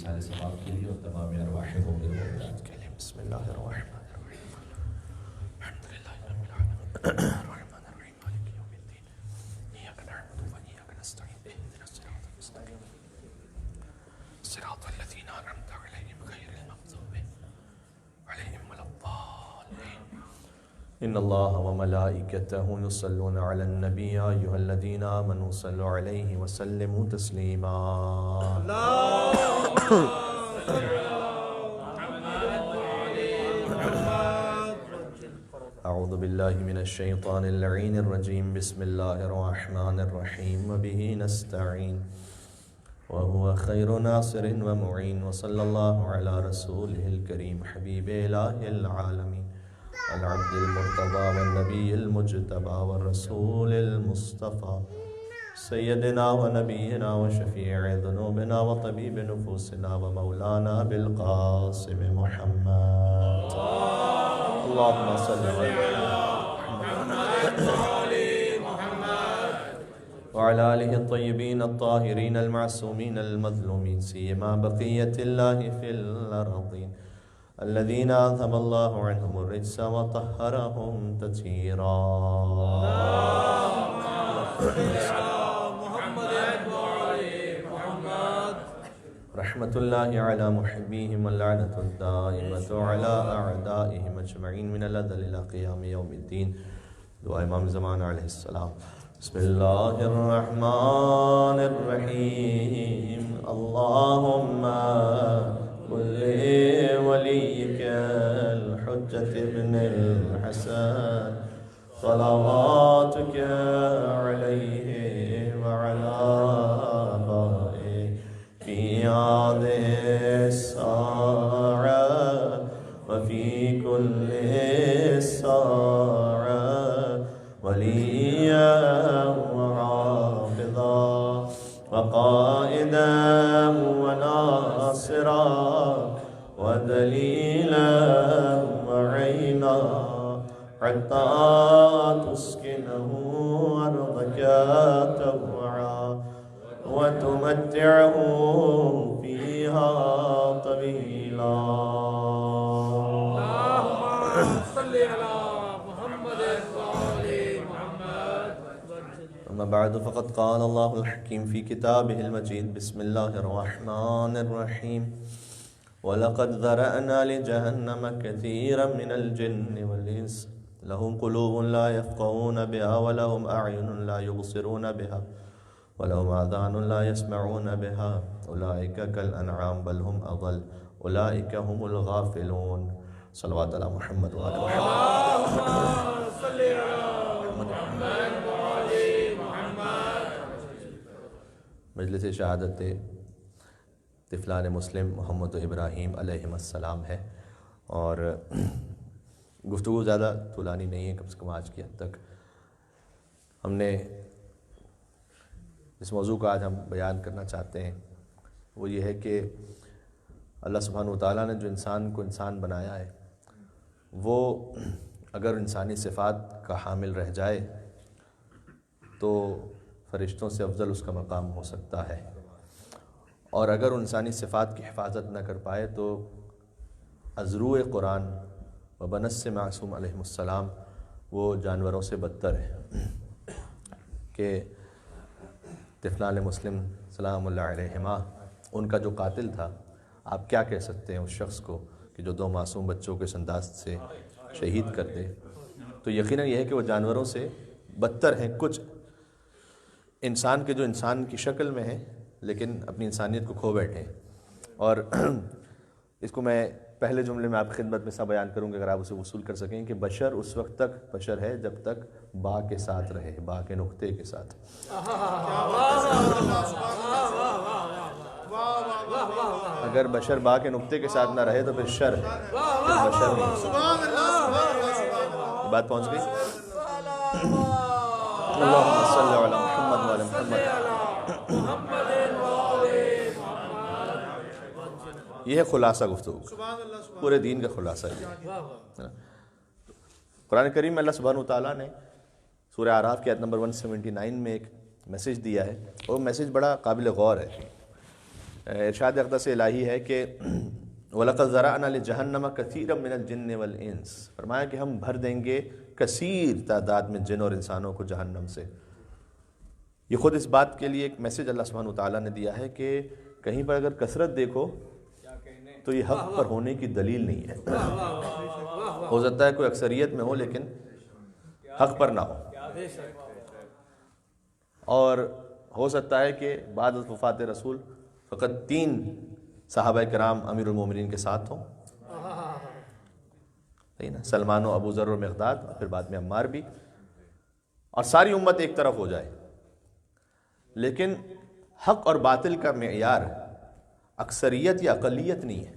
سارے ثواب کے لیے اور تمام ارواح مومنین مومنات کے لیے۔ بسم اللہ الرحمن الرحیم الحمد للہ رب العالمین الرحمن الرحیم مالک یوم الدین ایاک نعبد و ایاک نستعین اهدنا الصراط المستقیم صراط الذین انعمت علیہم غیر المغضوب علیہم ولا الضالین۔ ان اللہ وملائکتہ یصلون علی النبی یا ایھا الذین آمنوا صلوا علیہ وسلموا تسلیما۔ اعوذ باللہ من الشیطان اللعین الرجیم، بسم اللہ الرحمن الرحیم، وبہ نستعین وهو خیر ناصر ومعین، وصلی اللہ علی رسولہ الکریم حبیب الہ العالمین العبد المرتضی والنبی المجتبی والرسول المصطفی سیدنا ونبینا وشفیع ذنوبنا وطبیب نفوسنا ومولانا بالقاسم محمد اللہم صلی علی محمد وعلى آلہ الطیبین الطاہرین المعصومین المظلومین سیما بقیت اللہ فی الارضین الذین اذهب اللہ عنہم الرجس وطہرہم تطہیرا۔ رحمت اللہ علی محبیہم واللعنۃ الدائمۃ علی اعدائہم اجمعین من الازل الی قیام یوم الدین۔ دعا امام زمان علیہ السلام۔ بسم اللہ الرحمن الرحیم، اللہم کل ولیک الحجۃ ابن الحسن صلواتک علیہ وعلی آبائہ فی هذه الساعة وفي كل ساعة وليا وحافظا وقائدا وناصرا ودليلا وعينا حتى تسكنه أرضك طوعا وتمتعه فيها طويلا۔ اللهم صل على محمد وآل محمد۔ أما بعد فقد قال الله الحكيم في كتابه المجيد، بسم الله الرحمن الرحيم، ولقد ذرأنا لجهنم كثيرا من الجن والإنس لهم قلوب لا يفقهون بها ولهم أعين لا يبصرون بها ولهم آذان لا يسمعون بها أولئك كالأنعام بل هم أضل أولئك هم الغافلون۔ صلوات علی محمد وآل محمد۔ مجلس شہادت طفلان مسلم محمد و ابراہیم علیہ السلام ہے، اور گفتگو زیادہ طولانی نہیں ہے، کم سے کم آج کی حد تک۔ ہم نے اس موضوع کو آج ہم بیان کرنا چاہتے ہیں، وہ یہ ہے کہ اللہ سبحانہ وتعالیٰ نے جو انسان کو انسان بنایا ہے، وہ اگر انسانی صفات کا حامل رہ جائے تو فرشتوں سے افضل اس کا مقام ہو سکتا ہے، اور اگر انسانی صفات کی حفاظت نہ کر پائے تو ازروع قرآن و بنس معصوم علیہ السلام وہ جانوروں سے بدتر ہے۔ کہ طفلان مسلم سلام اللہ علیہما، ان کا جو قاتل تھا، آپ کیا کہہ سکتے ہیں اس شخص کو کہ جو دو معصوم بچوں کے انداز سے شہید کر دے؟ تو یقیناً یہ ہے کہ وہ جانوروں سے بدتر ہیں۔ کچھ انسان کے جو انسان کی شکل میں ہیں لیکن اپنی انسانیت کو کھو بیٹھے ہیں، اور اس کو میں پہلے جملے میں آپ کی خدمت میں سا بیان کروں گا، اگر آپ اسے وصول کر سکیں، کہ بشر اس وقت تک بشر ہے جب تک با کے ساتھ رہے، با کے نقطے کے ساتھ۔ اگر بشر با کے نقطے کے ساتھ نہ رہے تو پھر شر ہے، پھر بشر نہیں۔ بات پہنچ گئی؟ اللہم صلی علی محمد وعلی محمد۔ یہ ہے خلاصہ گفتگو، پورے دین کا خلاصہ یہ ہے۔ قرآن کریم میں اللہ سبحانہ وتعالیٰ نے سورہ اعراف کی آیت نمبر 179 میں ایک میسج دیا ہے، اور میسج بڑا قابل غور ہے۔ ارشاد اقدس الہی ہے کہ وَلَقَدْ ذَرَأْنَا لِجَهَنَّمَ كَثِيرًا مِنَ الْجِنِّ وَالْإِنسِ، فرمایا کہ ہم بھر دیں گے کثیر تعداد میں جن اور انسانوں کو جہنم سے۔ یہ خود اس بات کے لیے ایک میسج اللہ سبحانہ وتعالیٰ نے دیا ہے کہ کہیں پر اگر کثرت دیکھو تو یہ حق پر ہونے کی دلیل نہیں ہے۔ ہو سکتا ہے کوئی اکثریت میں ہو لیکن حق پر نہ ہو، اور ہو سکتا ہے کہ بعد از وفات رسول فقط 3 صحابہ کرام امیر المومنین کے ساتھ ہوں، سلمان و ابو ذر و مقداد، اور پھر بعد میں عمار بھی، اور ساری امت ایک طرف ہو جائے۔ لیکن حق اور باطل کا معیار اکثریت یا اقلیت نہیں ہے۔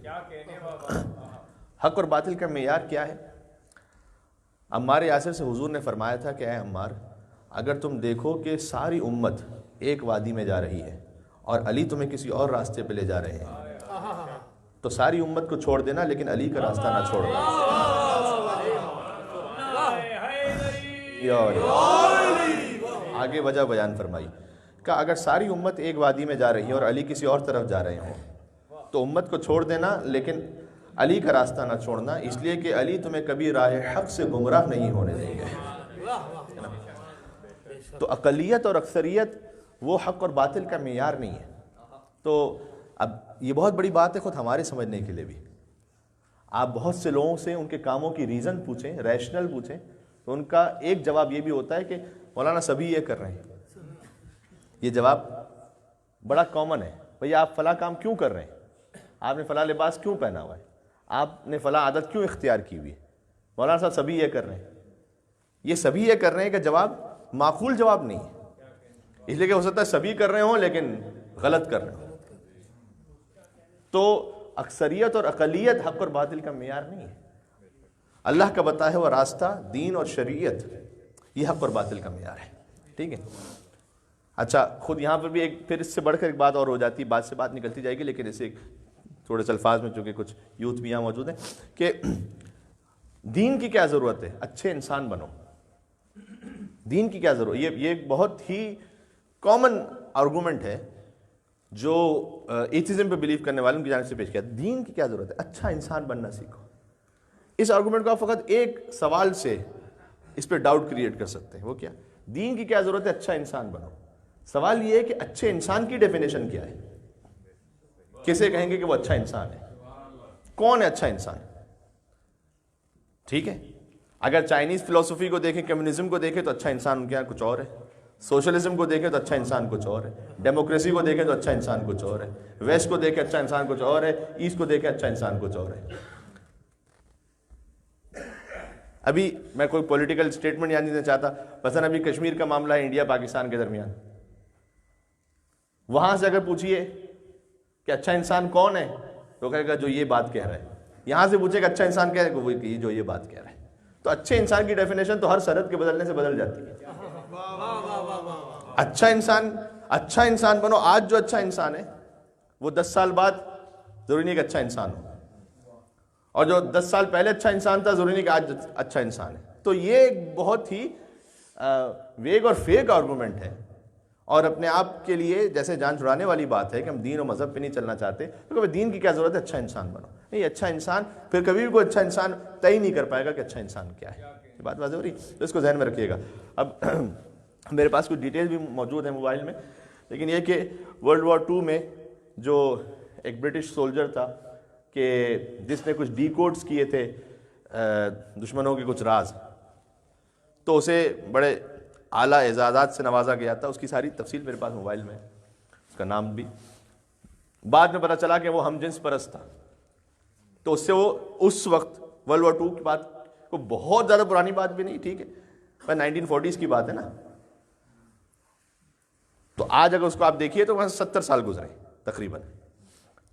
حق اور باطل کا معیار کیا ہے؟ عمار یاسر سے حضور نے فرمایا تھا کہ اے عمار، اگر تم دیکھو کہ ساری امت ایک وادی میں جا رہی ہے اور علی تمہیں کسی اور راستے پہ لے جا رہے ہیں تو ساری امت کو چھوڑ دینا، لیکن علی کا راستہ نہ چھوڑنا۔ آگے وجہ بیان فرمائی کہ اگر ساری امت ایک وادی میں جا رہی ہے اور علی کسی اور طرف جا رہے ہوں تو امت کو چھوڑ دینا، لیکن علی کا راستہ نہ چھوڑنا، اس لیے کہ علی تمہیں کبھی راہ حق سے گمراہ نہیں ہونے دیں گے۔ تو اقلیت اور اکثریت وہ حق اور باطل کا معیار نہیں ہے۔ تو اب یہ بہت بڑی بات ہے خود ہمارے سمجھنے کے لیے بھی۔ آپ بہت سے لوگوں سے ان کے کاموں کی ریزن پوچھیں، ریشنل پوچھیں، تو ان کا ایک جواب یہ بھی ہوتا ہے کہ مولانا سبھی یہ کر رہے ہیں۔ یہ جواب بڑا کامن ہے، بھئی آپ فلاں کام کیوں کر رہے ہیں، آپ نے فلاں لباس کیوں پہنا ہوا ہے، آپ نے فلاں عادت کیوں اختیار کی ہوئی ہے، مولانا صاحب سبھی یہ کر رہے ہیں۔ یہ سبھی یہ کر رہے ہیں کہ جواب معقول جواب نہیں ہے، اس لیے کہ ہو سکتا ہے سبھی کر رہے ہوں لیکن غلط کر رہے ہوں۔ تو اکثریت اور اقلیت حق اور باطل کا معیار نہیں ہے۔ اللہ کا بتایا ہوا راستہ، دین اور شریعت، یہ حق اور باطل کا معیار ہے۔ ٹھیک ہے، اچھا خود یہاں پر بھی ایک پھر اس سے بڑھ کر ایک بات اور ہو جاتی ہے، بات سے بات نکلتی جائے گی، لیکن اسے تھوڑے سے الفاظ میں، چونکہ کچھ یوتھ بھی یہاں موجود ہیں، کہ دین کی کیا ضرورت ہے، اچھے انسان بنو۔ دین کی کیا ضرورت، یہ ایک بہت ہی کامن آرگومنٹ ہے جو ایتھیزم پہ بلیو کرنے والوں کی جانب سے پیش کیا۔ دین کی کیا ضرورت ہے، اچھا انسان بننا سیکھو۔ اس آرگومنٹ کو آپ فقط ایک سوال سے اس پہ ڈاؤٹ کریٹ کر سکتے ہیں، وہ کیا؟ دین کی کیا ضرورت ہے، اچھا انسان بنو۔ سوال یہ ہے کہ اچھے انسان کی ڈیفینیشن کیا ہے؟ کسے کہیں گے کہ وہ اچھا انسان ہے؟ کون ہے اچھا انسان؟ ٹھیک ہے، اگر چائنیز فلسفی کو دیکھیں، کمیونزم کو دیکھیں تو اچھا انسان ان کے یہاں کچھ اور ہے، سوشلزم کو دیکھیں تو اچھا انسان کچھ اور ہے، ڈیموکریسی کو دیکھیں تو اچھا انسان کچھ اور ہے، ویسٹ کو دیکھیں اچھا انسان کچھ اور ہے، ایسٹ کو دیکھیں اچھا انسان کچھ اور ہے۔ ابھی میں کوئی پولیٹیکل سٹیٹمنٹ یاد نہیں چاہتا، مثلا ابھی کشمیر کا معاملہ ہے انڈیا پاکستان کے درمیان، وہاں سے اگر پوچھئے کہ اچھا انسان کون ہے تو کہے گا جو یہ بات کہہ رہا ہے، یہاں سے پوچھے کہ اچھا انسان کیا ہے، وہ جو یہ بات کہہ رہا ہے۔ تو اچھے انسان کی ڈیفینیشن تو ہر سرحد کے بدلنے سے بدل جاتی ہے۔ اچھا انسان بنو۔ آج جو اچھا انسان ہے وہ 10 سال بعد ضروری نہیں کہ اچھا انسان ہو، اور جو 10 سال پہلے اچھا انسان تھا ضروری نہیں کہ آج اچھا انسان ہے۔ تو یہ ایک بہت ہی ویگ اور فیک آرگومنٹ ہے، اور اپنے آپ کے لیے جیسے جان چھڑانے والی بات ہے کہ ہم دین و مذہب پہ نہیں چلنا چاہتے، کیونکہ دین کی کیا ضرورت ہے، اچھا انسان بنو۔ نہیں، اچھا انسان پھر کبھی بھی کوئی اچھا انسان طے نہیں کر پائے گا کہ اچھا انسان کیا ہے۔ یہ بات واضح ہو رہی، تو اس کو ذہن میں رکھیے گا۔ اب میرے پاس کچھ ڈیٹیل بھی موجود ہیں موبائل میں، لیکن یہ کہ ورلڈ وار 2 میں جو ایک برٹش سولجر تھا کہ جس نے کچھ ڈی کوڈز کیے تھے دشمنوں کے کچھ راز، تو اسے بڑے اعلیٰ اعزازات سے نوازا گیا تھا۔ اس کی ساری تفصیل میرے پاس موبائل میں ہے، اس کا نام بھی۔ بعد میں پتہ چلا کہ وہ ہم جنس پرست تھا، تو اس سے وہ اس وقت ورلڈ وار 2 کی بات کو، بہت زیادہ پرانی بات بھی نہیں، ٹھیک ہے، پر 1940s کی بات ہے نا، تو آج اگر اس کو آپ دیکھیے تو وہاں 70 سال گزرے تقریباً۔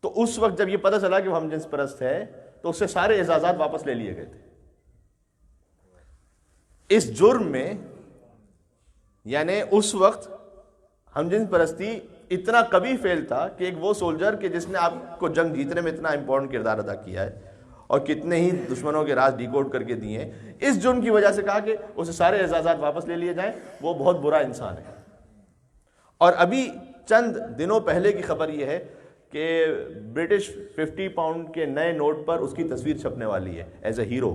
تو اس وقت جب یہ پتہ چلا کہ وہ ہم جنس پرست ہے تو اس سے سارے اعزازات واپس لے لیے گئے تھے اس جرم میں۔ یعنی اس وقت ہم جنس پرستی اتنا کبھی فیل تھا کہ ایک وہ سولجر کہ جس نے آپ کو جنگ جیتنے میں اتنا امپورٹنٹ کردار ادا کیا ہے اور کتنے ہی دشمنوں کے راز ڈیکوڈ کر کے دیے ہیں، اس جرم کی وجہ سے کہا کہ اسے سارے اعزازات واپس لے لیے جائیں، وہ بہت برا انسان ہے۔ اور ابھی چند دنوں پہلے کی خبر یہ ہے کہ برٹش 50 پاؤنڈ کے نئے نوٹ پر اس کی تصویر چھپنے والی ہے ایز اے ہیرو.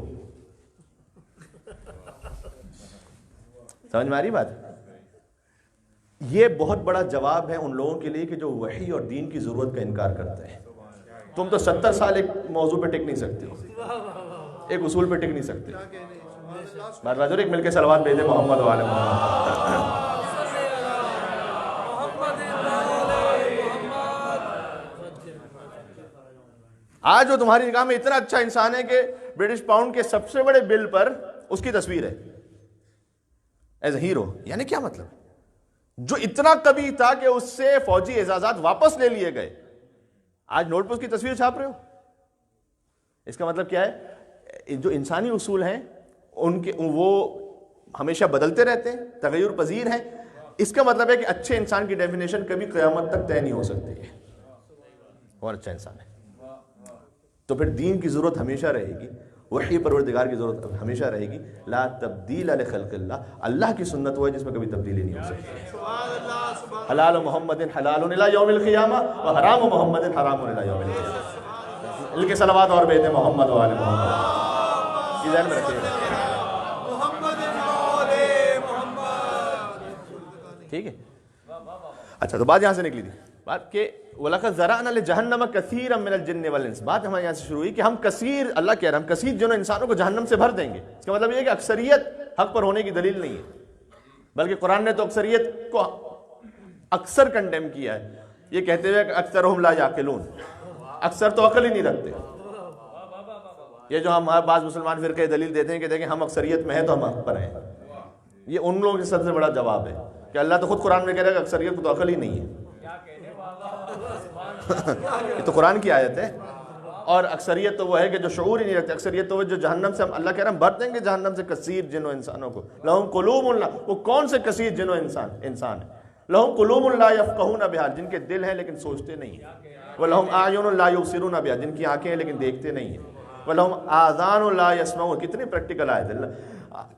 سمجھ میں آ رہی بات؟ یہ بہت بڑا جواب ہے ان لوگوں کے لیے کہ جو وحی اور دین کی ضرورت کا انکار کرتے ہیں. تم تو 70 سال ایک موضوع پہ ٹک نہیں سکتے ہو, ایک اصول پہ ٹک نہیں سکتے. بار ایک مل کے صلوات بھیجے محمد والے محمد. آج وہ تمہاری نگاہ میں اتنا اچھا انسان ہے کہ برٹش پاؤنڈ کے سب سے بڑے بل پر اس کی تصویر ہے ایز اے ہیرو. یعنی کیا مطلب؟ جو اتنا کبھی تھا کہ اس سے فوجی اعزازات واپس لے لیے گئے, آج نوٹ پر اس کی تصویر چھاپ رہے ہو. اس کا مطلب کیا ہے؟ جو انسانی اصول ہیں ان کے وہ ہمیشہ بدلتے رہتے ہیں, تغیر پذیر ہیں. اس کا مطلب ہے کہ اچھے انسان کی ڈیفینیشن کبھی قیامت تک طے نہیں ہو سکتی ہے اور اچھا انسان ہے. تو پھر دین کی ضرورت ہمیشہ رہے گی, وحی پروردگار کی ضرورت ہمیشہ رہے گی. لا تبدیل لخلق اللہ, اللہ کی سنت وہ ہے جس میں کبھی تبدیلی نہیں ہو سکتی. حلال محمد حلال الی یوم القیامہ و حرام محمد حرام الی یوم القیامہ. ان کے صلوات اور بیت محمد و آل محمد یہ ذہن میں رکھیے. ٹھیک ہے, اچھا تو بات یہاں سے نکلی تھی بات کہ وَلَقَدْ ذَرَأْنَا لِجَهَنَّمَ كَثِيرًا مِنَ الْجِنِّ وَالْإِنسِ. بات ہمارے یہاں سے شروع ہوئی کہ ہم کثیر, اللہ کہہ رہا ہم کثیر جنوں انسانوں کو جہنم سے بھر دیں گے. اس کا مطلب یہ ہے کہ اکثریت حق پر ہونے کی دلیل نہیں ہے, بلکہ قرآن نے تو اکثریت کو اکثر کنڈیم کیا ہے, یہ کہتے ہوئے کہ اکثرہم لا یعقلون, اکثر تو عقل ہی نہیں رکھتے. یہ جو ہم بعض مسلمان فرقے دلیل دیتے ہیں کہ دیکھیں ہم اکثریت میں ہیں تو ہم حق پر ہیں, یہ ان لوگوں کے سب سے بڑا جواب ہے کہ اللہ تو خود قرآن میں کہہ رہا ہے کہ اکثریت کو تو عقل ہی نہیں ہے. یہ تو قرآن کی آیت ہے. اور اکثریت تو وہ ہے کہ جو شعور ہی نہیں رکھتے. اکثریت تو وہ جو جہنم سے, اللہ کہہ رہا ہم بھر دیں گے جہنم سے کثیر جنوں انسانوں کو. لہم قلوب اللہ, وہ کون سے کثیر جنوں انسان ہے؟ لہم قلوب لا یفقہون بہا, جن کے دل ہیں لیکن سوچتے نہیں ہیں. ولہم اعین لا یبصرون بہا, جن کی آنکھیں ہیں لیکن دیکھتے نہیں ہیں. ولہم آذان لا یسمعون, کتنی پریکٹیکل آیت ہے.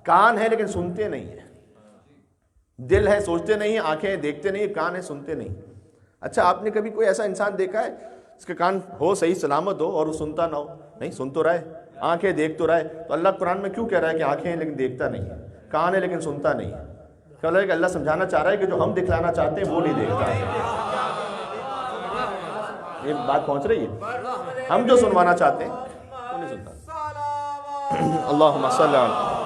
کان ہے لیکن سنتے نہیں ہیں, دل ہے سوچتے نہیں ہیں, آنکھیں دیکھتے نہیں ہیں, کان ہے سنتے نہیں. اچھا آپ نے کبھی کوئی ایسا انسان دیکھا ہے اس کے کان ہو صحیح سلامت ہو اور وہ سنتا نہ ہو؟ نہیں, سن تو رہا ہے, آنکھیں دیکھ تو رہا ہے. تو اللہ قرآن میں کیوں کہہ رہا ہے کہ آنکھیں ہیں لیکن دیکھتا نہیں ہے, کان ہے لیکن سنتا نہیں ہے؟ کہہ رہا ہے کہ اللہ سمجھانا چاہ رہا ہے کہ جو ہم دکھلانا چاہتے ہیں وہ نہیں دیکھتا. یہ بات پہنچ رہی ہے؟ ہم جو سنوانا چاہتے ہیں وہ نہیں سنتا. اللہم صلی علی.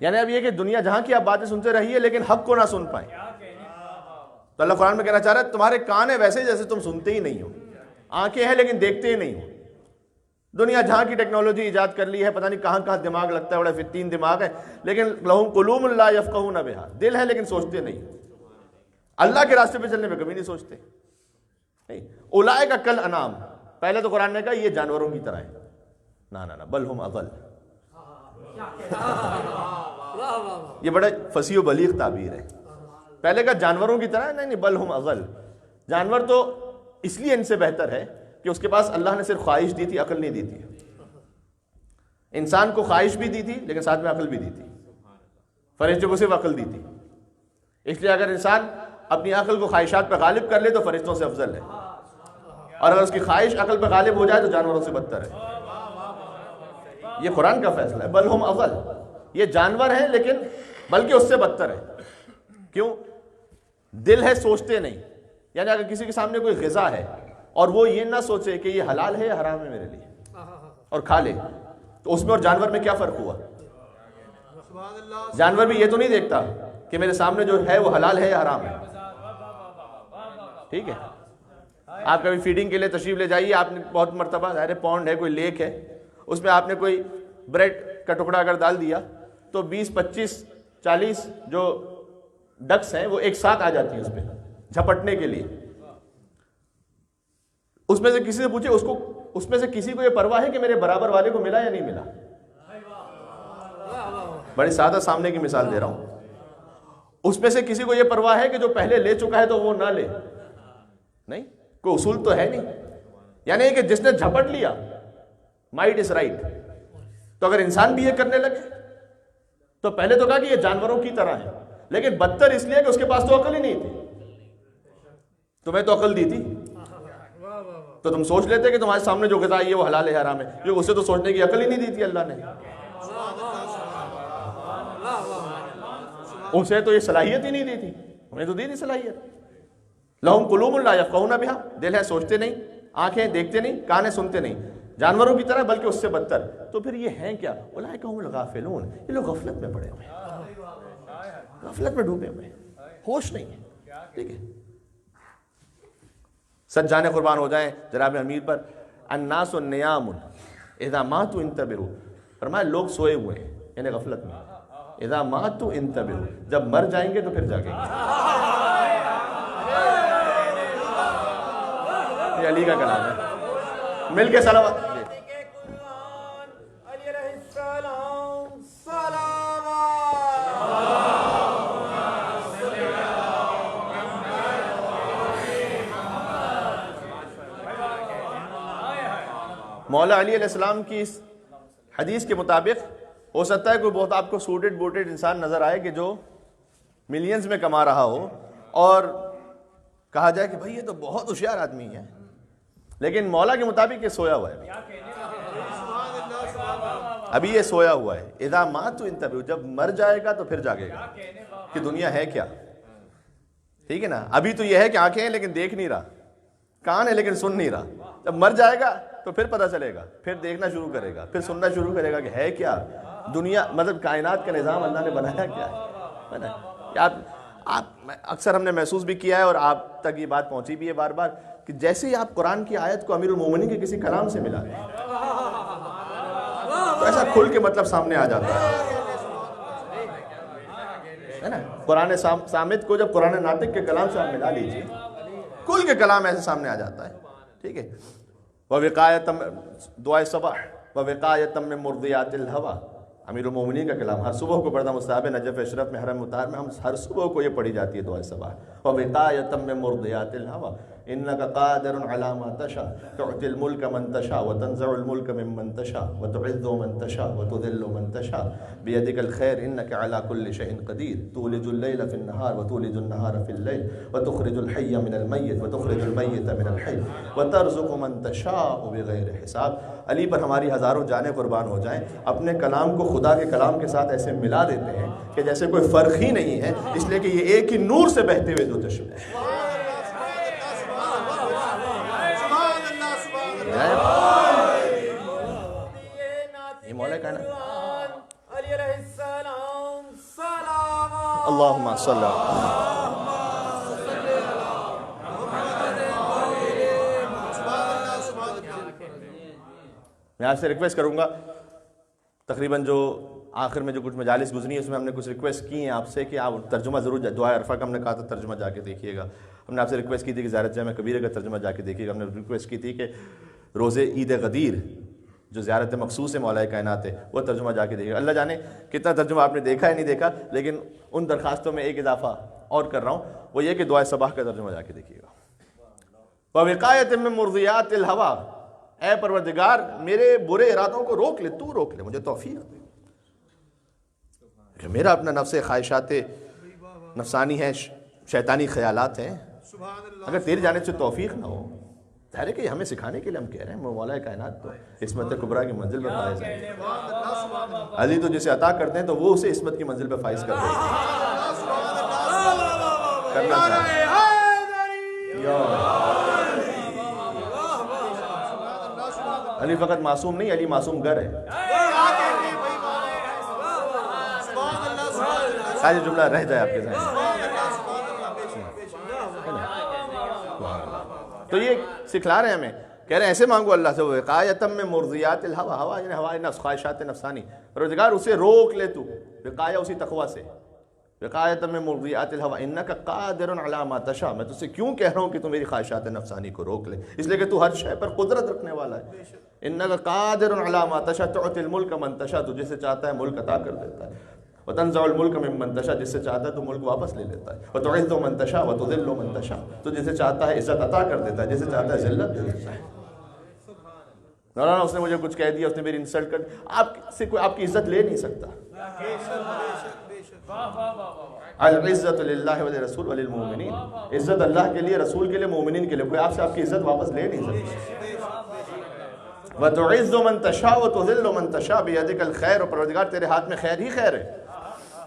یعنی اب یہ کہ دنیا جہاں کی آپ باتیں سنتے رہیے لیکن حق کو نہ سن پائیں. تو اللہ قرآن میں کہنا چاہ رہا ہے تمہارے کان ہیں ویسے جیسے تم سنتے ہی نہیں ہو, آنکھیں ہیں لیکن دیکھتے ہی نہیں ہو. دنیا جہاں کی ٹیکنالوجی ایجاد کر لی ہے, پتہ نہیں کہاں کہاں دماغ لگتا ہے, بڑا فتین دماغ ہے, لیکن لہم قلوب لا یفقہون بہا, دل ہے لیکن سوچتے نہیں. اللہ کے راستے پہ چلنے پہ کبھی نہیں سوچتے. نہیں, اولئک کالانعام, پہلے تو قرآن نے کہا یہ جانوروں کی طرح ہے, نہ بل ہم اضل. یہ بڑا فصیح و بلیغ تعبیر ہے. پہلے کا جانوروں کی طرح, نہیں بل ہم اضل. جانور تو اس لیے ان سے بہتر ہے کہ اس کے پاس اللہ نے صرف خواہش دی تھی, عقل نہیں دی تھی. انسان کو خواہش بھی دی تھی لیکن ساتھ میں عقل بھی دی تھی, فرشتوں کو صرف عقل دی تھی. اس لیے اگر انسان اپنی عقل کو خواہشات پہ غالب کر لے تو فرشتوں سے افضل ہے, اور اگر اس کی خواہش عقل پہ غالب ہو جائے تو جانوروں سے بدتر ہے. یہ قرآن کا فیصلہ ہے, بل ہم اضل. یہ جانور ہیں لیکن بلکہ اس سے بدتر ہے. کیوں؟ دل ہے سوچتے نہیں. یعنی اگر کسی کے سامنے کوئی غذا ہے اور وہ یہ نہ سوچے کہ یہ حلال ہے یا حرام ہے میرے لیے اور کھا لے, تو اس میں اور جانور میں کیا فرق ہوا؟ جانور بھی یہ تو نہیں دیکھتا کہ میرے سامنے جو ہے وہ حلال ہے یا حرام ہے. ٹھیک ہے, آپ کبھی فیڈنگ کے لیے تشریف لے جائیے, آپ نے بہت مرتبہ ظاہر پونڈ ہے, کوئی لیک ہے, اس میں آپ نے کوئی بریڈ کا ٹکڑا اگر ڈال دیا تو 20 25 40 جو ڈکس ہیں وہ ایک ساتھ آ جاتی ہیں اس پہ جھپٹنے کے لیے. اس میں سے کسی سے پوچھے, اس میں سے کسی کو یہ پرواہ ہے کہ میرے برابر والے کو ملا یا نہیں ملا؟ بڑی سادہ سامنے کی مثال دے رہا ہوں. اس میں سے کسی کو یہ پرواہ ہے کہ جو پہلے لے چکا ہے تو وہ نہ لے؟ نہیں, کوئی اصول تو ہے نہیں. یعنی کہ جس نے جھپٹ لیا مائٹ از رائٹ. تو اگر انسان بھی یہ کرنے لگے تو پہلے تو کہا کہ یہ جانوروں کی طرح ہے, لیکن بدتر اس لیے کہ اس کے پاس تو عقل ہی نہیں تھی. تمہیں تو عقل دی تھی تو تم سوچ لیتے کہ تمہارے سامنے جو غذا ہے وہ حلال ہے حرام ہے. جو اسے تو سوچنے کی عقل ہی نہیں دی تھی اللہ نے. اسے تو یہ صلاحیت ہی نہیں دی تھی, ہمیں تو دی تھی صلاحیت. لہم قلوب لا یفقہون بہا, دل ہے سوچتے نہیں, آنکھیں دیکھتے نہیں, کان ہے سنتے نہیں, جانوروں کی طرح بلکہ اس سے بدتر. تو پھر یہ ہیں کیا؟ اولئک هم الغافلون, یہ لوگ غفلت میں پڑے ہوئے ہیں, غفلت میں ڈوبے ہوئے ہیں, ہوش نہیں ہے. ٹھیک ہے, سچ جانے قربان ہو جائیں جناب امیر پر. الناس نیام اذا ماتوا انتبہوا, فرمایا لوگ سوئے ہوئے ہیں یعنی غفلت میں. اذا ماتوا انتبہوا, جب مر جائیں گے تو پھر جاگیں گے. یہ علی کا کلام ہے. مل کے صلوات. مولا علی علیہ السلام کی اس حدیث کے مطابق ہو سکتا ہے کوئی بہت آپ کو سوٹڈ بوٹڈ انسان نظر آئے کہ جو ملینز میں کما رہا ہو اور کہا جائے کہ بھائی یہ تو بہت ہوشیار آدمی ہے, لیکن مولا کے مطابق یہ سویا ہوا ہے. ابھی یہ سویا ہوا ہے. اذا ماتوا انتبہوا, جب مر جائے گا تو پھر جاگے گا کہ دنیا ہے کیا. ٹھیک ہے نا, ابھی تو یہ ہے کہ آنکھیں ہیں لیکن دیکھ نہیں رہا, کان ہے لیکن سن نہیں رہا. جب مر جائے گا تو پھر پتہ چلے گا, پھر دیکھنا شروع کرے گا, پھر سننا شروع کرے گا کہ ہے کیا دنیا, مطلب کائنات کا نظام اللہ نے بنایا کیا ہے. آپ اکثر ہم نے محسوس بھی کیا ہے اور آپ تک یہ بات پہنچی بھی ہے بار بار کہ جیسے ہی آپ قرآن کی آیت کو امیر المومنین کے کسی کلام سے ملا دیں تو ایسا کھل کے مطلب سامنے آ جاتا ہے نا. قرآن صامت کو جب قرآن ناطق کے کلام سے آپ ملا لیجیے, کھل کے کلام ایسے سامنے آ جاتا ہے. ٹھیک ہے, وَوِقَایَةً دعائے صبح وَوِقَایَةً مِّن مُرْضِیَاتِ الْهَوَىٰ, امیر المومنین کا کلام. ہر صبح کو پڑھنا مستحب ہے. نجف اشرف میں حرم مطہر میں ہم ہر صبح کو یہ پڑھی جاتی ہے دعائے صبح. وَوِقَایَةً مِّن مُرْضِیَاتِ الْهَوَىٰ إِنَّكَ قَادِرٌ عَلَىٰ مَا تَشَاءُ تُعْطِي الْمُلْكَ مَن تَشَاءُ وَتَنزِعُ الْمُلْكَ مِمَّن تَشَاءُ وَتُعِزُّ مَن تَشَاءُ وَتُذِلُّ مَن تَشَاءُ بِيَدِكَ الْخَيْرُ إِنَّكَ عَلَىٰ كُلِّ شَيْءٍ قَدِيرٌ تُولِجُ اللَّيْلَ فِي النَّهَارِ وَتُولِجُ النَّهَارَ فِي اللَّيْلِ وَتُخْرِجُ الْحَيَّ مِنَ الْمَيِّتِ وَتُخْرِجُ الْمَيِّتَ مِنَ الْحَيِّ وَتَرْزُقُ مَن تَشَاءُ بِغَيْرِ حِسَابٍ. علی پر ہماری ہزاروں جانیں قربان ہو جائیں. اپنے کلام کو خدا کے کلام کے ساتھ ایسے ملا دیتے ہیں کہ جیسے کوئی فرق ہی نہیں ہے, اس لیے کہ یہ ایک ہی نور سے بہتے ہوئے دو چشمے ہیں. یہ مولا کا نا. اللہم صلی میں آپ سے ریکویسٹ کروں گا, تقریباً جو آخر میں جو کچھ مجالس گزری ہیں اس میں ہم نے کچھ ریکویسٹ کی ہیں آپ سے کہ آپ ترجمہ ضرور دعائے عرفہ کا ہم نے کہا تھا ترجمہ جا کے دیکھیے گا. ہم نے آپ سے ریکویسٹ کی تھی کہ زیارت جامع کبیرہ کا ترجمہ جا کے دیکھیے گا. ہم نے ریکویسٹ کی تھی کہ روزے عید غدیر جو زیارت مخصوص ہے مولا کائنات ہے وہ ترجمہ جا کے دیکھیے گا. اللہ جانے کتنا ترجمہ آپ نے دیکھا ہے نہیں دیکھا, لیکن ان درخواستوں میں ایک اضافہ اور کر رہا ہوں, وہ یہ کہ دعائے صباح کا ترجمہ جا کے دیکھیے گا. وَوِقَایَةٍ مِّن مُرْضِیَاتِ الْهَوَىٰ, اے پروردگار میرے برے ارادوں کو روک لے, تو روک لے, مجھے توفیق دے کہ میرا اپنا نفس خواہشات نفسانی ہیں, شیطانی خیالات ہیں, اگر تیری جانب سے توفیق نہ ہو. ظاہر ہے کہ ہمیں سکھانے کے لیے ہم کہہ رہے ہیں مولا کائنات تو عصمت کبریٰ کی منزل پہ فائز ہے. علی تو جسے عطا کرتے ہیں تو وہ اسے عصمت کی منزل پہ فائز کرتے ہیں. کرنا چاہتے علی فقط معصوم نہیں, علی معصوم گر ہے. آج جملہ رہ جائے آپ کے ذہن. تو یہ سکھلا رہے ہیں ہمیں, کہہ رہے ہیں ایسے مانگو اللہ سے. وقایتم میں مرضیات الہوا, ہوا یعنی ہوائے نفس, خواہشات نفسانی. روزگار اسے روک لے تو, وقایا اسی تقوی سے. وقایتم میں مرضیات الہوا انک قادر علی ما تشاء, میں تجھ سے کیوں کہہ رہا ہوں کہ تو میری خواہشات نفسانی کو روک لے, اس لیے کہ تو ہر شے پر قدرت رکھنے والا ہے. انک قادر علی ما تشاء تعطی الملک من تشاء, تو جسے چاہتا ہے ملک عطا کر دیتا ہے. وتنزع الملک ممن تشاء, جس سے چاہتا ہے تو ملک واپس لے لیتا ہے. وتعز من تشاء وتذل من تشاء, تو جسے چاہتا ہے عزت عطا کر دیتا ہے, جسے چاہتا ہے ذلت دے دیتا ہے. مولانا اس نے مجھے کچھ کہہ دیا, اس نے میری انسلٹ کر, آپ سے کوئی آپ کی عزت لے نہیں سکتا. العزت للہ وللرسول وللمؤمنین، عزت اللہ کے لیے، رسول کے لیے، مومنین کے لیے. کوئی آپ سے آپ کی عزت واپس لے نہیں سکتا. وَتُعِزُّ مَن تَشَاءُ وَتُذِلُّ مَن تَشَاءُ بِيَدِكَ الْخَيْرُ، اور پروردگار تیرے ہاتھ میں خیر ہی خیر ہے.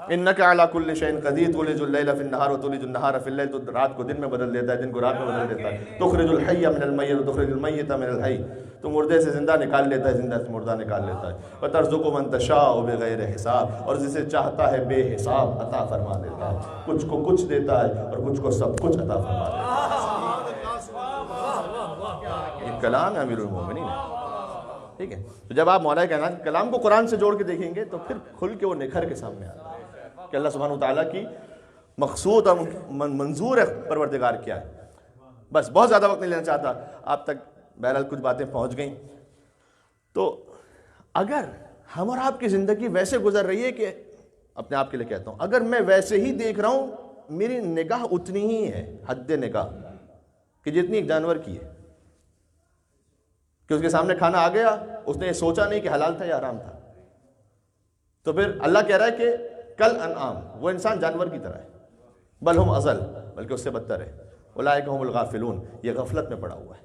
اِنَّكَ عَلَىٰ كُلِّ شَيْءٍ قَدِيرٌ تُولِجُ اللَّيْلَ فِي النَّهَارِ وَتُولِجُ النَّهَارَ فِي اللَّيْلِ، تو رات کو دن میں بدل دیتا ہے، دن کو رات میں بدل دیتا ہے. تُخْرِجُ الْحَيَّ مِنَ الْمَيِّتِ وَتُخْرِجُ الْمَيِّتَ مِنَ الْحَيِّ، تو مردے سے زندہ نکال لیتا ہے، زندہ سے مردہ نکال لیتا ہے. وَتَرْزُقُ مَن تَشَاءُ بِغَيْرِ حساب، اور جسے چاہتا ہے بے حساب عطا فرما دیتا ہے. کچھ کو کچھ دیتا ہے اور کچھ کو سب کچھ عطا فرما دیتا ہے. یہ کلام امیر المومنین ہے. ٹھیک ہے. تو جب آپ مولا کائنات کے کلام کو قرآن سے جوڑ کے دیکھیں گے تو پھر کھل کے وہ نکھر کے سامنے آتا ہے کہ اللہ سبحانہ وتعالیٰ کی مقصود اور منظور پروردگار کیا ہے. بس بہت زیادہ وقت نہیں لینا چاہتا، آپ تک بہرحال کچھ باتیں پہنچ گئیں. تو اگر ہم اور آپ کی زندگی ویسے گزر رہی ہے کہ اپنے آپ کے لیے کہتا ہوں، اگر میں ویسے ہی دیکھ رہا ہوں، میری نگاہ اتنی ہی ہے، حد نگاہ کہ جتنی ایک جانور کی ہے، کہ اس کے سامنے کھانا آ گیا، اس نے یہ سوچا نہیں کہ حلال تھا یا حرام تھا، تو پھر اللہ کہہ رہا ہے کہ کل انعام، وہ انسان جانور کی طرح ہے. بل ہم اضل، بلکہ اس سے بدتر ہے. اولئک هم الغافلون، یہ غفلت میں پڑا ہوا ہے.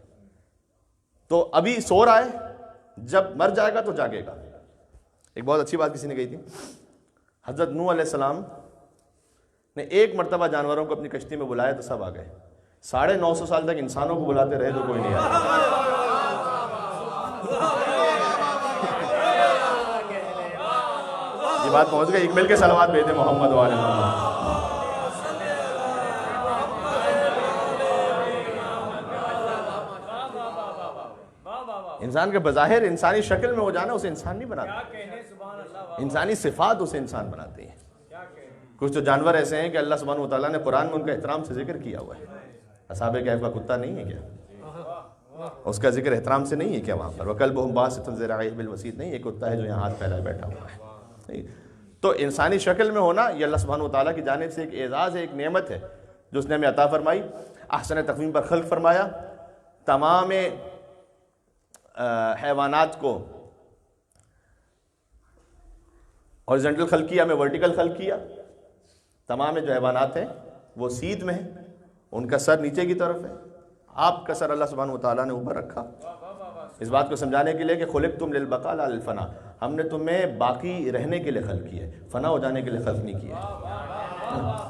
تو ابھی سو رہا ہے، جب مر جائے گا تو جاگے گا. ایک بہت اچھی بات کسی نے کہی تھی، حضرت نوح علیہ السلام نے ایک مرتبہ جانوروں کو اپنی کشتی میں بلایا تو سب آ گئے. 950 سال تک انسانوں کو بلاتے رہے تو کوئی نہیں آیا. یہ بات پہنچ گئی. ایک مل کے صلوات بھیجتے محمد و آل محمد. انسان کے بظاہر انسانی شکل میں ہو جانا اسے انسان نہیں بناتا، انسانی صفات اسے انسان بناتی ہیں. کچھ تو جانور ایسے ہیں کہ اللہ سبحانہ وتعالیٰ نے قرآن میں ان کا احترام سے ذکر کیا ہوا ہے. اصحاب کہف کا کتا نہیں ہے کیا؟ اس کا ذکر احترام سے نہیں ہے کیا وہاں پر؟ وَكَلْبُهُمْ بَاسِطٌ ذِرَاعَيْهِ بِالْوَسِيطِ، نہیں، یہ کتا ہے جو یہاں ہاتھ پھیلائے بیٹھا ہوا ہے. تو انسانی شکل میں ہونا یہ اللہ سبحانہ وتعالیٰ کی جانب سے ایک اعزاز ہے، ایک نعمت ہے جو اس نے ہمیں عطا فرمائی. احسن تقویم پر خلق فرمایا، تمام حیوانات کو ہاریزونٹل خلق کیا، ہمیں ورٹیکل خلق کیا. تمام جو حیوانات ہیں وہ سیدھ میں ہیں، ان کا سر نیچے کی طرف ہے، آپ کا سر اللہ سبحانہ وتعالیٰ نے اوپر رکھا، اس بات کو سمجھانے کے لیے کہ خلقتم للبقاء لا للفنا، ہم نے تمہیں باقی رہنے کے لیے خلق کیا ہے، فنا ہو جانے کے لیے خلق نہیں کیا.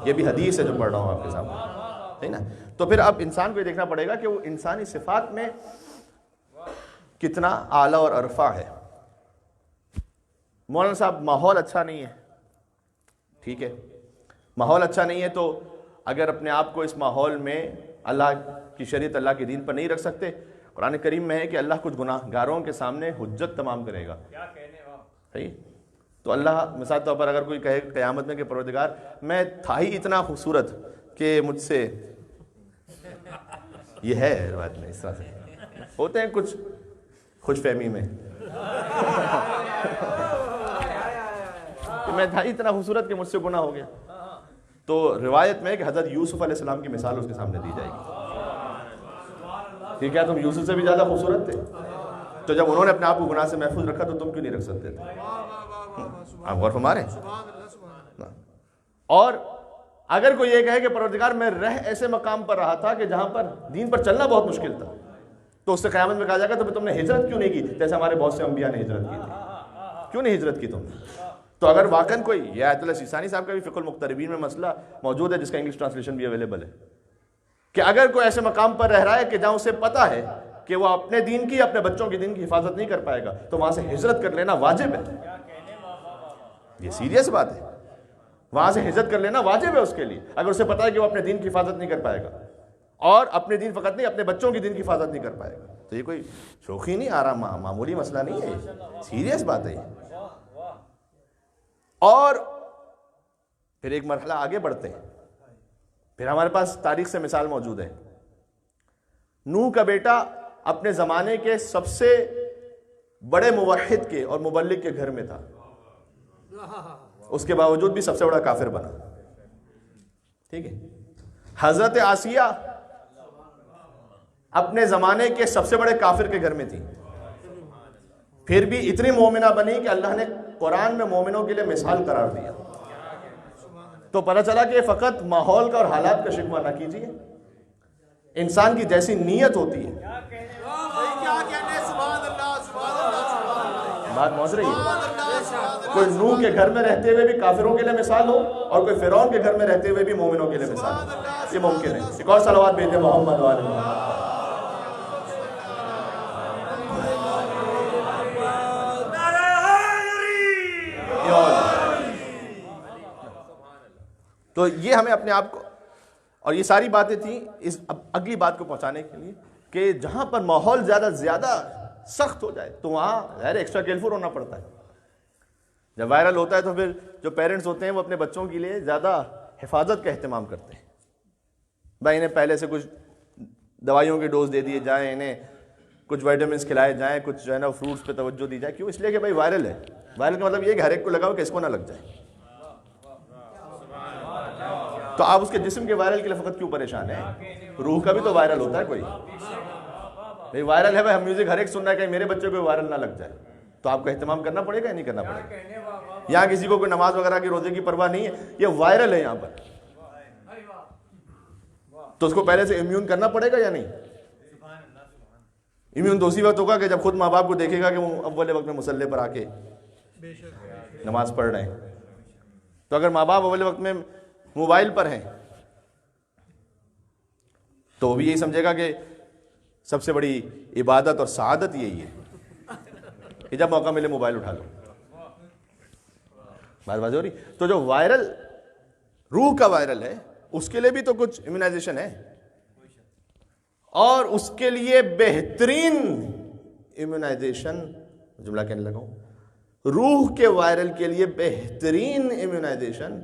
یہ بھی حدیث ہے جو پڑھ رہا ہوں آپ کے سامنے، ہے نا. تو پھر اب انسان کو یہ دیکھنا پڑے گا کہ وہ انسانی صفات میں کتنا اعلیٰ اور عرفہ ہے. مولانا صاحب ماحول اچھا نہیں ہے، ٹھیک ہے، ماحول اچھا نہیں ہے، تو اگر اپنے آپ کو اس ماحول میں اللہ کی شریعت، اللہ کے دین پر نہیں رکھ سکتے، قرآن کریم میں ہے کہ اللہ کچھ گناہ گاروں کے سامنے حجت تمام کرے گا. صحیح. تو اللہ مثال طور پر اگر کوئی کہے قیامت میں کہ پروردگار میں تھا ہی اتنا خوبصورت کہ مجھ سے، یہ ہے روایت میں اس طرح سے ہوتے ہیں کچھ خوش فہمی میں کہ میں تھا اتنا خوبصورت کہ مجھ سے گناہ ہو گیا. تو روایت میں کہ حضرت یوسف علیہ السلام کی مثال اس کے سامنے دی جائے گی کہ کیا تم یوسف سے بھی زیادہ خوبصورت تھے؟ تو جب انہوں نے اپنے آپ کو گناہ سے محفوظ رکھا تو تم کیوں نہیں رکھ سکتے تھے؟ آپ غور فرما رہے ہیں. اور اگر کوئی یہ کہے کہ پروردگار میں رہ ایسے مقام پر رہا تھا کہ جہاں پر دین پر چلنا بہت مشکل تھا، تو اس سے قیامت میں کہا جائے گا تو پھر تم نے ہجرت کیوں نہیں کی جیسے ہمارے بہت سے انبیاء نے ہجرت کی تھی؟ کیوں نہیں ہجرت کی تم نے؟ تو اگر واقعاً کوئی، یہ آیت اللہ سیستانی صاحب کا بھی فقہ المقتربین میں مسئلہ موجود ہے جس کا انگلش ٹرانسلیشن بھی اویلیبل ہے، کہ اگر کوئی ایسے مقام پر رہ رہا ہے کہ جہاں اسے پتہ ہے کہ وہ اپنے دین کی، اپنے بچوں کے دین کی حفاظت نہیں کر پائے گا، تو وہاں سے ہجرت کر لینا واجب ہے. یہ سیریس بات ہے، وہاں سے ہجرت کر لینا واجب ہے اس کے لیے، اگر اسے پتہ ہے کہ وہ اپنے دین کی حفاظت نہیں کر پائے گا، اور اپنے دین فقط نہیں اپنے بچوں کی دین کی حفاظت نہیں کر پائے گا. تو یہ کوئی شوخی نہیں، آرام معمولی مسئلہ نہیں ہے، یہ سیریس بات ہے. اور پھر ایک مرحلہ آگے بڑھتے ہیں، پھر ہمارے پاس تاریخ سے مثال موجود ہے. نوح کا بیٹا اپنے زمانے کے سب سے بڑے موحد کے اور مبلغ کے گھر میں تھا، اس کے باوجود بھی سب سے بڑا کافر بنا. ٹھیک ہے. حضرت آسیہ اپنے زمانے کے سب سے بڑے کافر کے گھر میں تھی، پھر بھی اتنی مومنہ بنی کہ اللہ نے قرآن میں مومنوں کے لیے مثال قرار دیا. تو پتہ چلا کہ فقط ماحول کا اور حالات کا شکوہ نہ کیجیے، انسان کی جیسی نیت ہوتی ہے. بات پہنچ رہی ہے؟ کوئی نوح کے گھر میں رہتے ہوئے بھی کافروں کے لیے مثال ہو، اور کوئی فرعون کے گھر میں رہتے ہوئے بھی مومنوں کے لیے مثال ہو، یہ ممکن ہے. ایک اور صلوات بھیجیں محمد وآل محمد. تو یہ ہمیں اپنے آپ کو، اور یہ ساری باتیں تھیں اس اب اگلی بات کو پہنچانے کے لیے کہ جہاں پر ماحول زیادہ سخت ہو جائے تو وہاں غیر ایکسٹرا کیئرفل ہونا پڑتا ہے. جب وائرل ہوتا ہے تو پھر جو پیرنٹس ہوتے ہیں وہ اپنے بچوں کے لیے زیادہ حفاظت کا اہتمام کرتے ہیں. بھائی انہیں پہلے سے کچھ دوائیوں کے ڈوز دے دیے جائیں، انہیں کچھ وائٹامنس کھلائے جائیں، کچھ جو ہے نا فروٹس پہ توجہ دی جائے. کیوں؟ اس لیے کہ بھائی وائرل ہے. وائرل کا مطلب یہ کہ ہر ایک کو لگا ہو کہ اس کو نہ لگ جائے. تو آپ اس کے جسم کے وائرل کے لیے فقط کیوں پریشان ہیں؟ روح کا بھی تو وائرل ہوتا ہے کوئی. بھائی وائرل ہے، بھائی میوزک ہر ایک سن رہا ہے کہ میرے بچے کو وائرل نہ لگ جائے. تو آپ کو اہتمام کرنا پڑے گا یا نہیں کرنا پڑے گا؟ یہاں کسی کو کوئی نماز وغیرہ کی روزے کی پرواہ نہیں ہے، یہ وائرل ہے یہاں پر، تو اس کو پہلے سے امیون کرنا پڑے گا یا نہیں؟ امیون تو اسی وقت ہوگا کہ جب خود ماں باپ کو دیکھے گا کہ وہ اول وقت میں مصلی پر آ کے نماز پڑھ رہے ہیں. تو اگر ماں باپ اول وقت میں موبائل پر ہیں تو وہ بھی یہی سمجھے گا کہ سب سے بڑی عبادت اور سعادت یہی ہے کہ جب موقع ملے موبائل اٹھا لو. بات ہو رہی؟ تو جو وائرل روح کا وائرل ہے اس کے لیے بھی تو کچھ امیونائزیشن ہے، اور اس کے لیے بہترین امیونائزیشن، جملہ کہنے لگا ہوں، روح کے وائرل کے لیے بہترین امیونائزیشن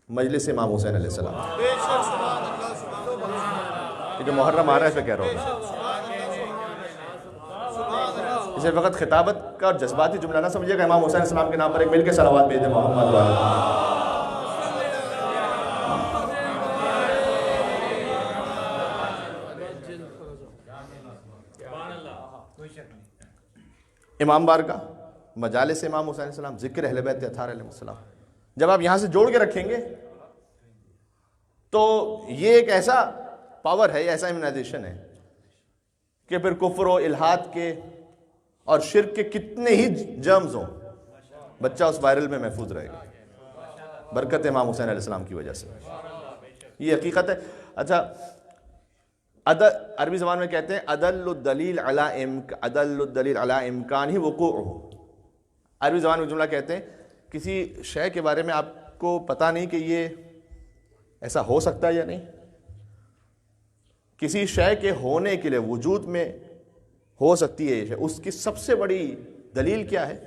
مجلس امام حسین علیہ السلام. کیونکہ محرم آ رہا ہے اس پہ کہہ رہا ہوں. اسے فقط خطابت کا اور جذباتی جملہ نہ سمجھے گا. امام حسین علیہ السلام کے نام پر ایک مل کے صلوات بھیج دیں محمد وآل محمد. امام بار کا مجالس امام حسین علیہ السلام، ذکر اہل بیت اطہار علیہ السلام، جب آپ یہاں سے جوڑ کے رکھیں گے تو یہ ایک ایسا پاور ہے، ایسا امیونائزیشن ہے کہ پھر کفر و الحاد کے اور شرک کے کتنے ہی جرمز ہوں، بچہ اس وائرل میں محفوظ رہے گا برکت امام حسین علیہ السلام کی وجہ سے. یہ حقیقت ہے. اچھا، عربی زبان میں کہتے ہیں ادل الدلیل علی امکان ہی وقوعہ. عربی زبان میں جملہ کہتے ہیں کسی شے کے بارے میں آپ کو پتہ نہیں کہ یہ ایسا ہو سکتا ہے یا نہیں. کسی شے کے ہونے کے لیے، وجود میں ہو سکتی ہے یہ شے، اس کی سب سے بڑی دلیل کیا ہے؟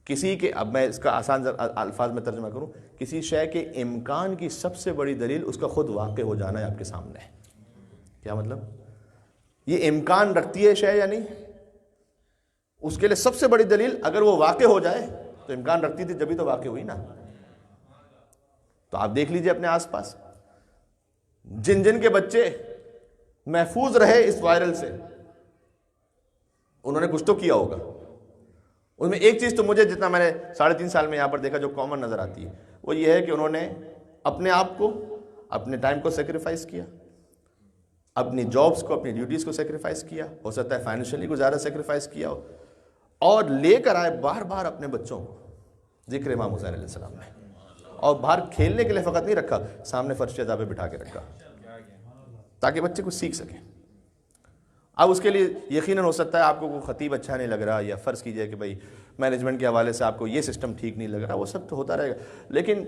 کسی کے، اب میں اس کا آسان الفاظ میں ترجمہ کروں، کسی شے کے امکان کی سب سے بڑی دلیل اس کا خود واقع ہو جانا ہے آپ کے سامنے. کیا مطلب؟ یہ امکان رکھتی ہے شے یا نہیں؟ اس کے لیے سب سے بڑی دلیل اگر وہ واقع ہو جائے تو امکان رکھتی تھی جبھی تو واقع ہوئی نا. تو آپ دیکھ لیجئے اپنے آس پاس جن کے بچے محفوظ رہے اس وائرل سے، انہوں نے کچھ تو کیا ہوگا. ان میں ایک چیز تو مجھے، جتنا میں نے 3.5 سال میں یہاں پر دیکھا، جو کامن نظر آتی ہے وہ یہ ہے کہ انہوں نے اپنے آپ کو، اپنے ٹائم کو سیکریفائز کیا، اپنی جابز کو، اپنی ڈیوٹیز کو سیکریفائز کیا، ہو سکتا ہے فائنینشلی کو زیادہ سیکریفائز کیا ہو، اور لے کر آئے بار بار اپنے بچوں کو ذکر امام حسین علیہ السلام نے. اور باہر کھیلنے کے لیے فقط نہیں رکھا، سامنے فرش عذاب پہ بٹھا کے رکھا تاکہ بچے کچھ سیکھ سکیں. اب اس کے لیے یقیناً ہو سکتا ہے آپ کو کوئی خطیب اچھا نہیں لگ رہا، یا فرض کیجئے کہ بھائی مینجمنٹ کے حوالے سے آپ کو یہ سسٹم ٹھیک نہیں لگ رہا، وہ سب تو ہوتا رہے گا، لیکن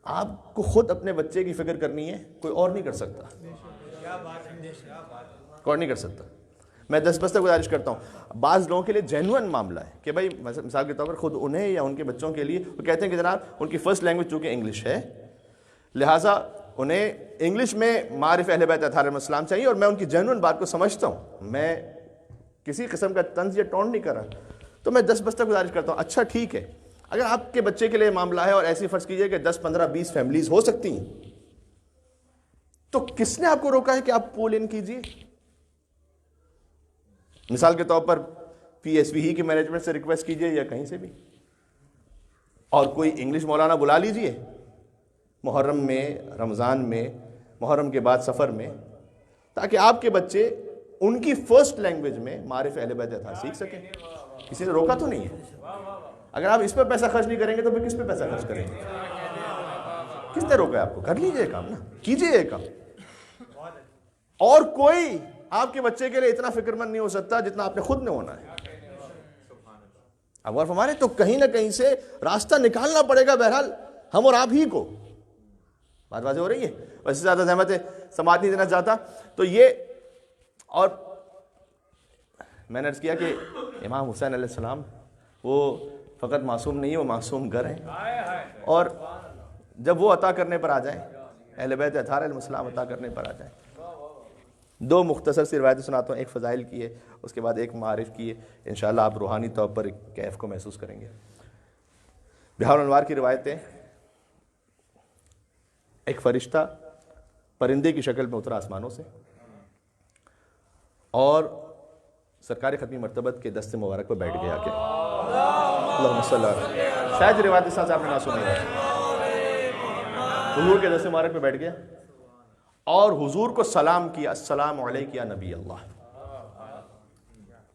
آپ کو خود اپنے بچے کی فکر کرنی ہے، کوئی اور نہیں کر سکتا. کوئی نہیں کر سکتا. میں دست گزارش کرتا ہوں، بعض لوگوں کے لیے جینوئن معاملہ ہے کہ بھائی مثال کے طور پر خود انہیں یا ان کے بچوں کے لیے وہ کہتے ہیں کہ جناب ان کی فرسٹ لینگویج چونکہ انگلش ہے، لہٰذا انہیں انگلش میں معارف اہل بیت اطہار علیہ السلام چاہیے. اور میں ان کی جینوئن بات کو سمجھتا ہوں، میں کسی قسم کا طنز یا ٹونٹ نہیں کر رہا. تو میں دست گزارش کرتا ہوں، اچھا ٹھیک ہے، اگر آپ کے بچے کے لیے معاملہ ہے اور ایسی فرض کیجئے کہ 10 15 20 فیملیز ہو سکتی ہیں، تو کس نے آپ کو روکا ہے کہ آپ پول ان کیجئے؟ مثال کے طور پر پی ایس وی ہی کی مینجمنٹ سے ریکویسٹ کیجئے یا کہیں سے بھی. اور کوئی انگلش مولانا بلا لیجئے محرم میں، رمضان میں، محرم کے بعد سفر میں، تاکہ آپ کے بچے ان کی فرسٹ لینگویج میں معارف اہل بیت اطہار سیکھ سکیں. کسی نے روکا تو نہیں ہے. اگر آپ اس پہ پیسہ خرچ نہیں کریں گے تو پھر کس پہ پیسہ خرچ کریں گے؟ کس نے روکا ہے آپ کو؟ کر لیجئے کام نا، کیجئے یہ کام. اور کوئی آپ کے بچے کے لیے اتنا فکر مند نہیں ہو سکتا جتنا آپ نے خود نے ہونا ہے. اب غور فرمائیں، تو کہیں نہ کہیں سے راستہ نکالنا پڑے گا بہرحال ہم اور آپ ہی کو. بات واضح ہو رہی ہے؟ ویسے زیادہ زحمت سماعت نہیں دینا چاہتا. تو یہ، اور میں نے عرض کیا کہ امام حسین علیہ السلام وہ فقط معصوم نہیں، وہ معصوم گر ہیں. اور جب وہ عطا کرنے پر آ جائیں، اہل بیت اطہار علیہ السلام عطا کرنے پر آ جائیں، دو مختصر سی روایتیں سناتا ہوں. ایک فضائل کی ہے، اس کے بعد ایک معارف کی ہے. انشاءاللہ آپ روحانی طور پر کیف کو محسوس کریں گے. بہار الانوار کی روایتیں. ایک فرشتہ پرندے کی شکل میں اترا آسمانوں سے اور سرکار ختمی مرتبت کے دست مبارک پر بیٹھ گیا. کہ اللہم صلی اللہ علیہ وسلم، شاید روایت اس سے آپ نے نہ سنی ہے. حضور کے دست مبارک پہ بیٹھ گیا اور حضور کو سلام کیا، السلام علیک یا نبی اللہ.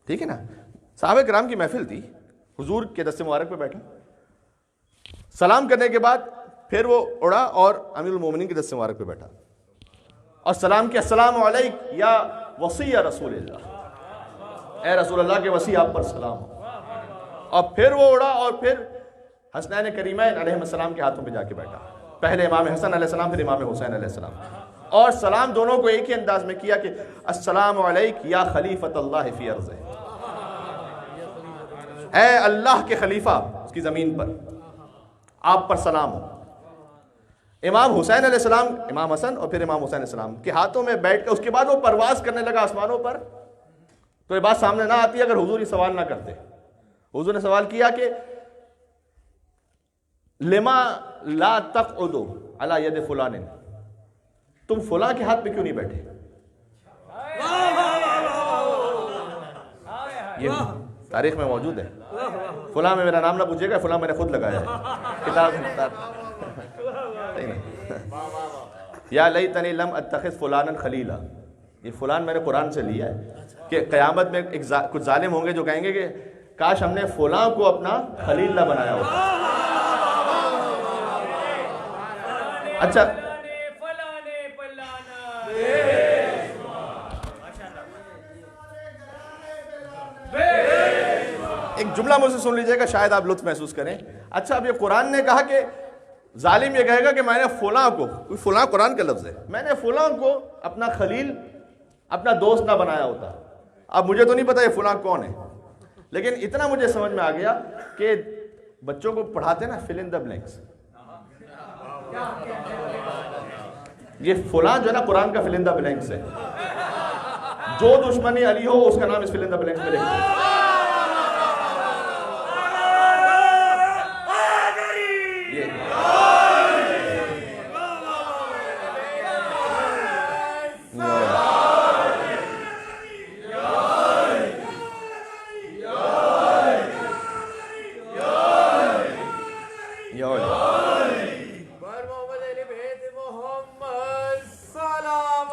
ٹھیک ہے نا؟ صحابہ کرام کی محفل تھی، حضور کے دست مبارک پہ بیٹھے، سلام کرنے کے بعد پھر وہ اڑا اور امیر المومنین کے دست مبارک پہ بیٹھا اور سلام کیا، السلام علیک یا وصی رسول اللہ، اے رسول اللہ کے وصی آپ پر سلام ہو. اور پھر وہ اڑا اور پھر حسنین کریمین علیہ السلام کے ہاتھوں پہ جا کے بیٹھا. پہلے امام حسن علیہ السلام، پھر امام حسین علیہ السلام. اور سلام دونوں کو ایک ہی انداز میں کیا کہ السلام علیک یا خلیفۃ اللہ فی ارضہ، اے اللہ کے خلیفہ اس کی زمین پر، آپ پر سلام ہو. امام حسین علیہ السلام، امام حسن اور پھر امام حسین علیہ السلام کے ہاتھوں میں بیٹھ کے اس کے بعد وہ پرواز کرنے لگا آسمانوں پر. تو یہ بات سامنے نہ آتی اگر حضور یہ سوال نہ کرتے. حضور نے سوال کیا کہ لما لا تقعدوا علی ید فلان، تم فلاں کے ہاتھ پہ کیوں نہیں بیٹھے؟ یہ تاریخ میں موجود ہے. فلاں میں میرا نام نہ پوچھے گا، فلاں میں نے خود لگایا ہے کتاب. یا لیتنی لم اتخذ فلانا خلیلا، یہ فلان میں نے قرآن سے لیا ہے کہ قیامت میں کچھ ظالم ہوں گے جو کہیں گے کہ کاش ہم نے فلاں کو اپنا خلیل نہ بنایا ہوتا. اچھا، ایک جملہ مجھ سے سن لیجئے گا، شاید آپ لطف محسوس کریں. اچھا، اب یہ قرآن نے کہا کہ ظالم یہ کہے گا کہ میں نے فلاں کو، فلاں قرآن کا لفظ ہے، میں نے فلاں کو اپنا خلیل، اپنا دوست نہ بنایا ہوتا. اب مجھے تو نہیں پتا یہ فلاں کون ہے، لیکن اتنا مجھے سمجھ میں آ گیا کہ بچوں کو پڑھاتے نا فل ان دا بلینکس، یہ فلاں جو ہے نا قرآن کا فل ان دا بلینکس ہے. جو دشمنی علی ہو اس کا نام اس فل ان دا بلینکس میں لکھتے ہیں.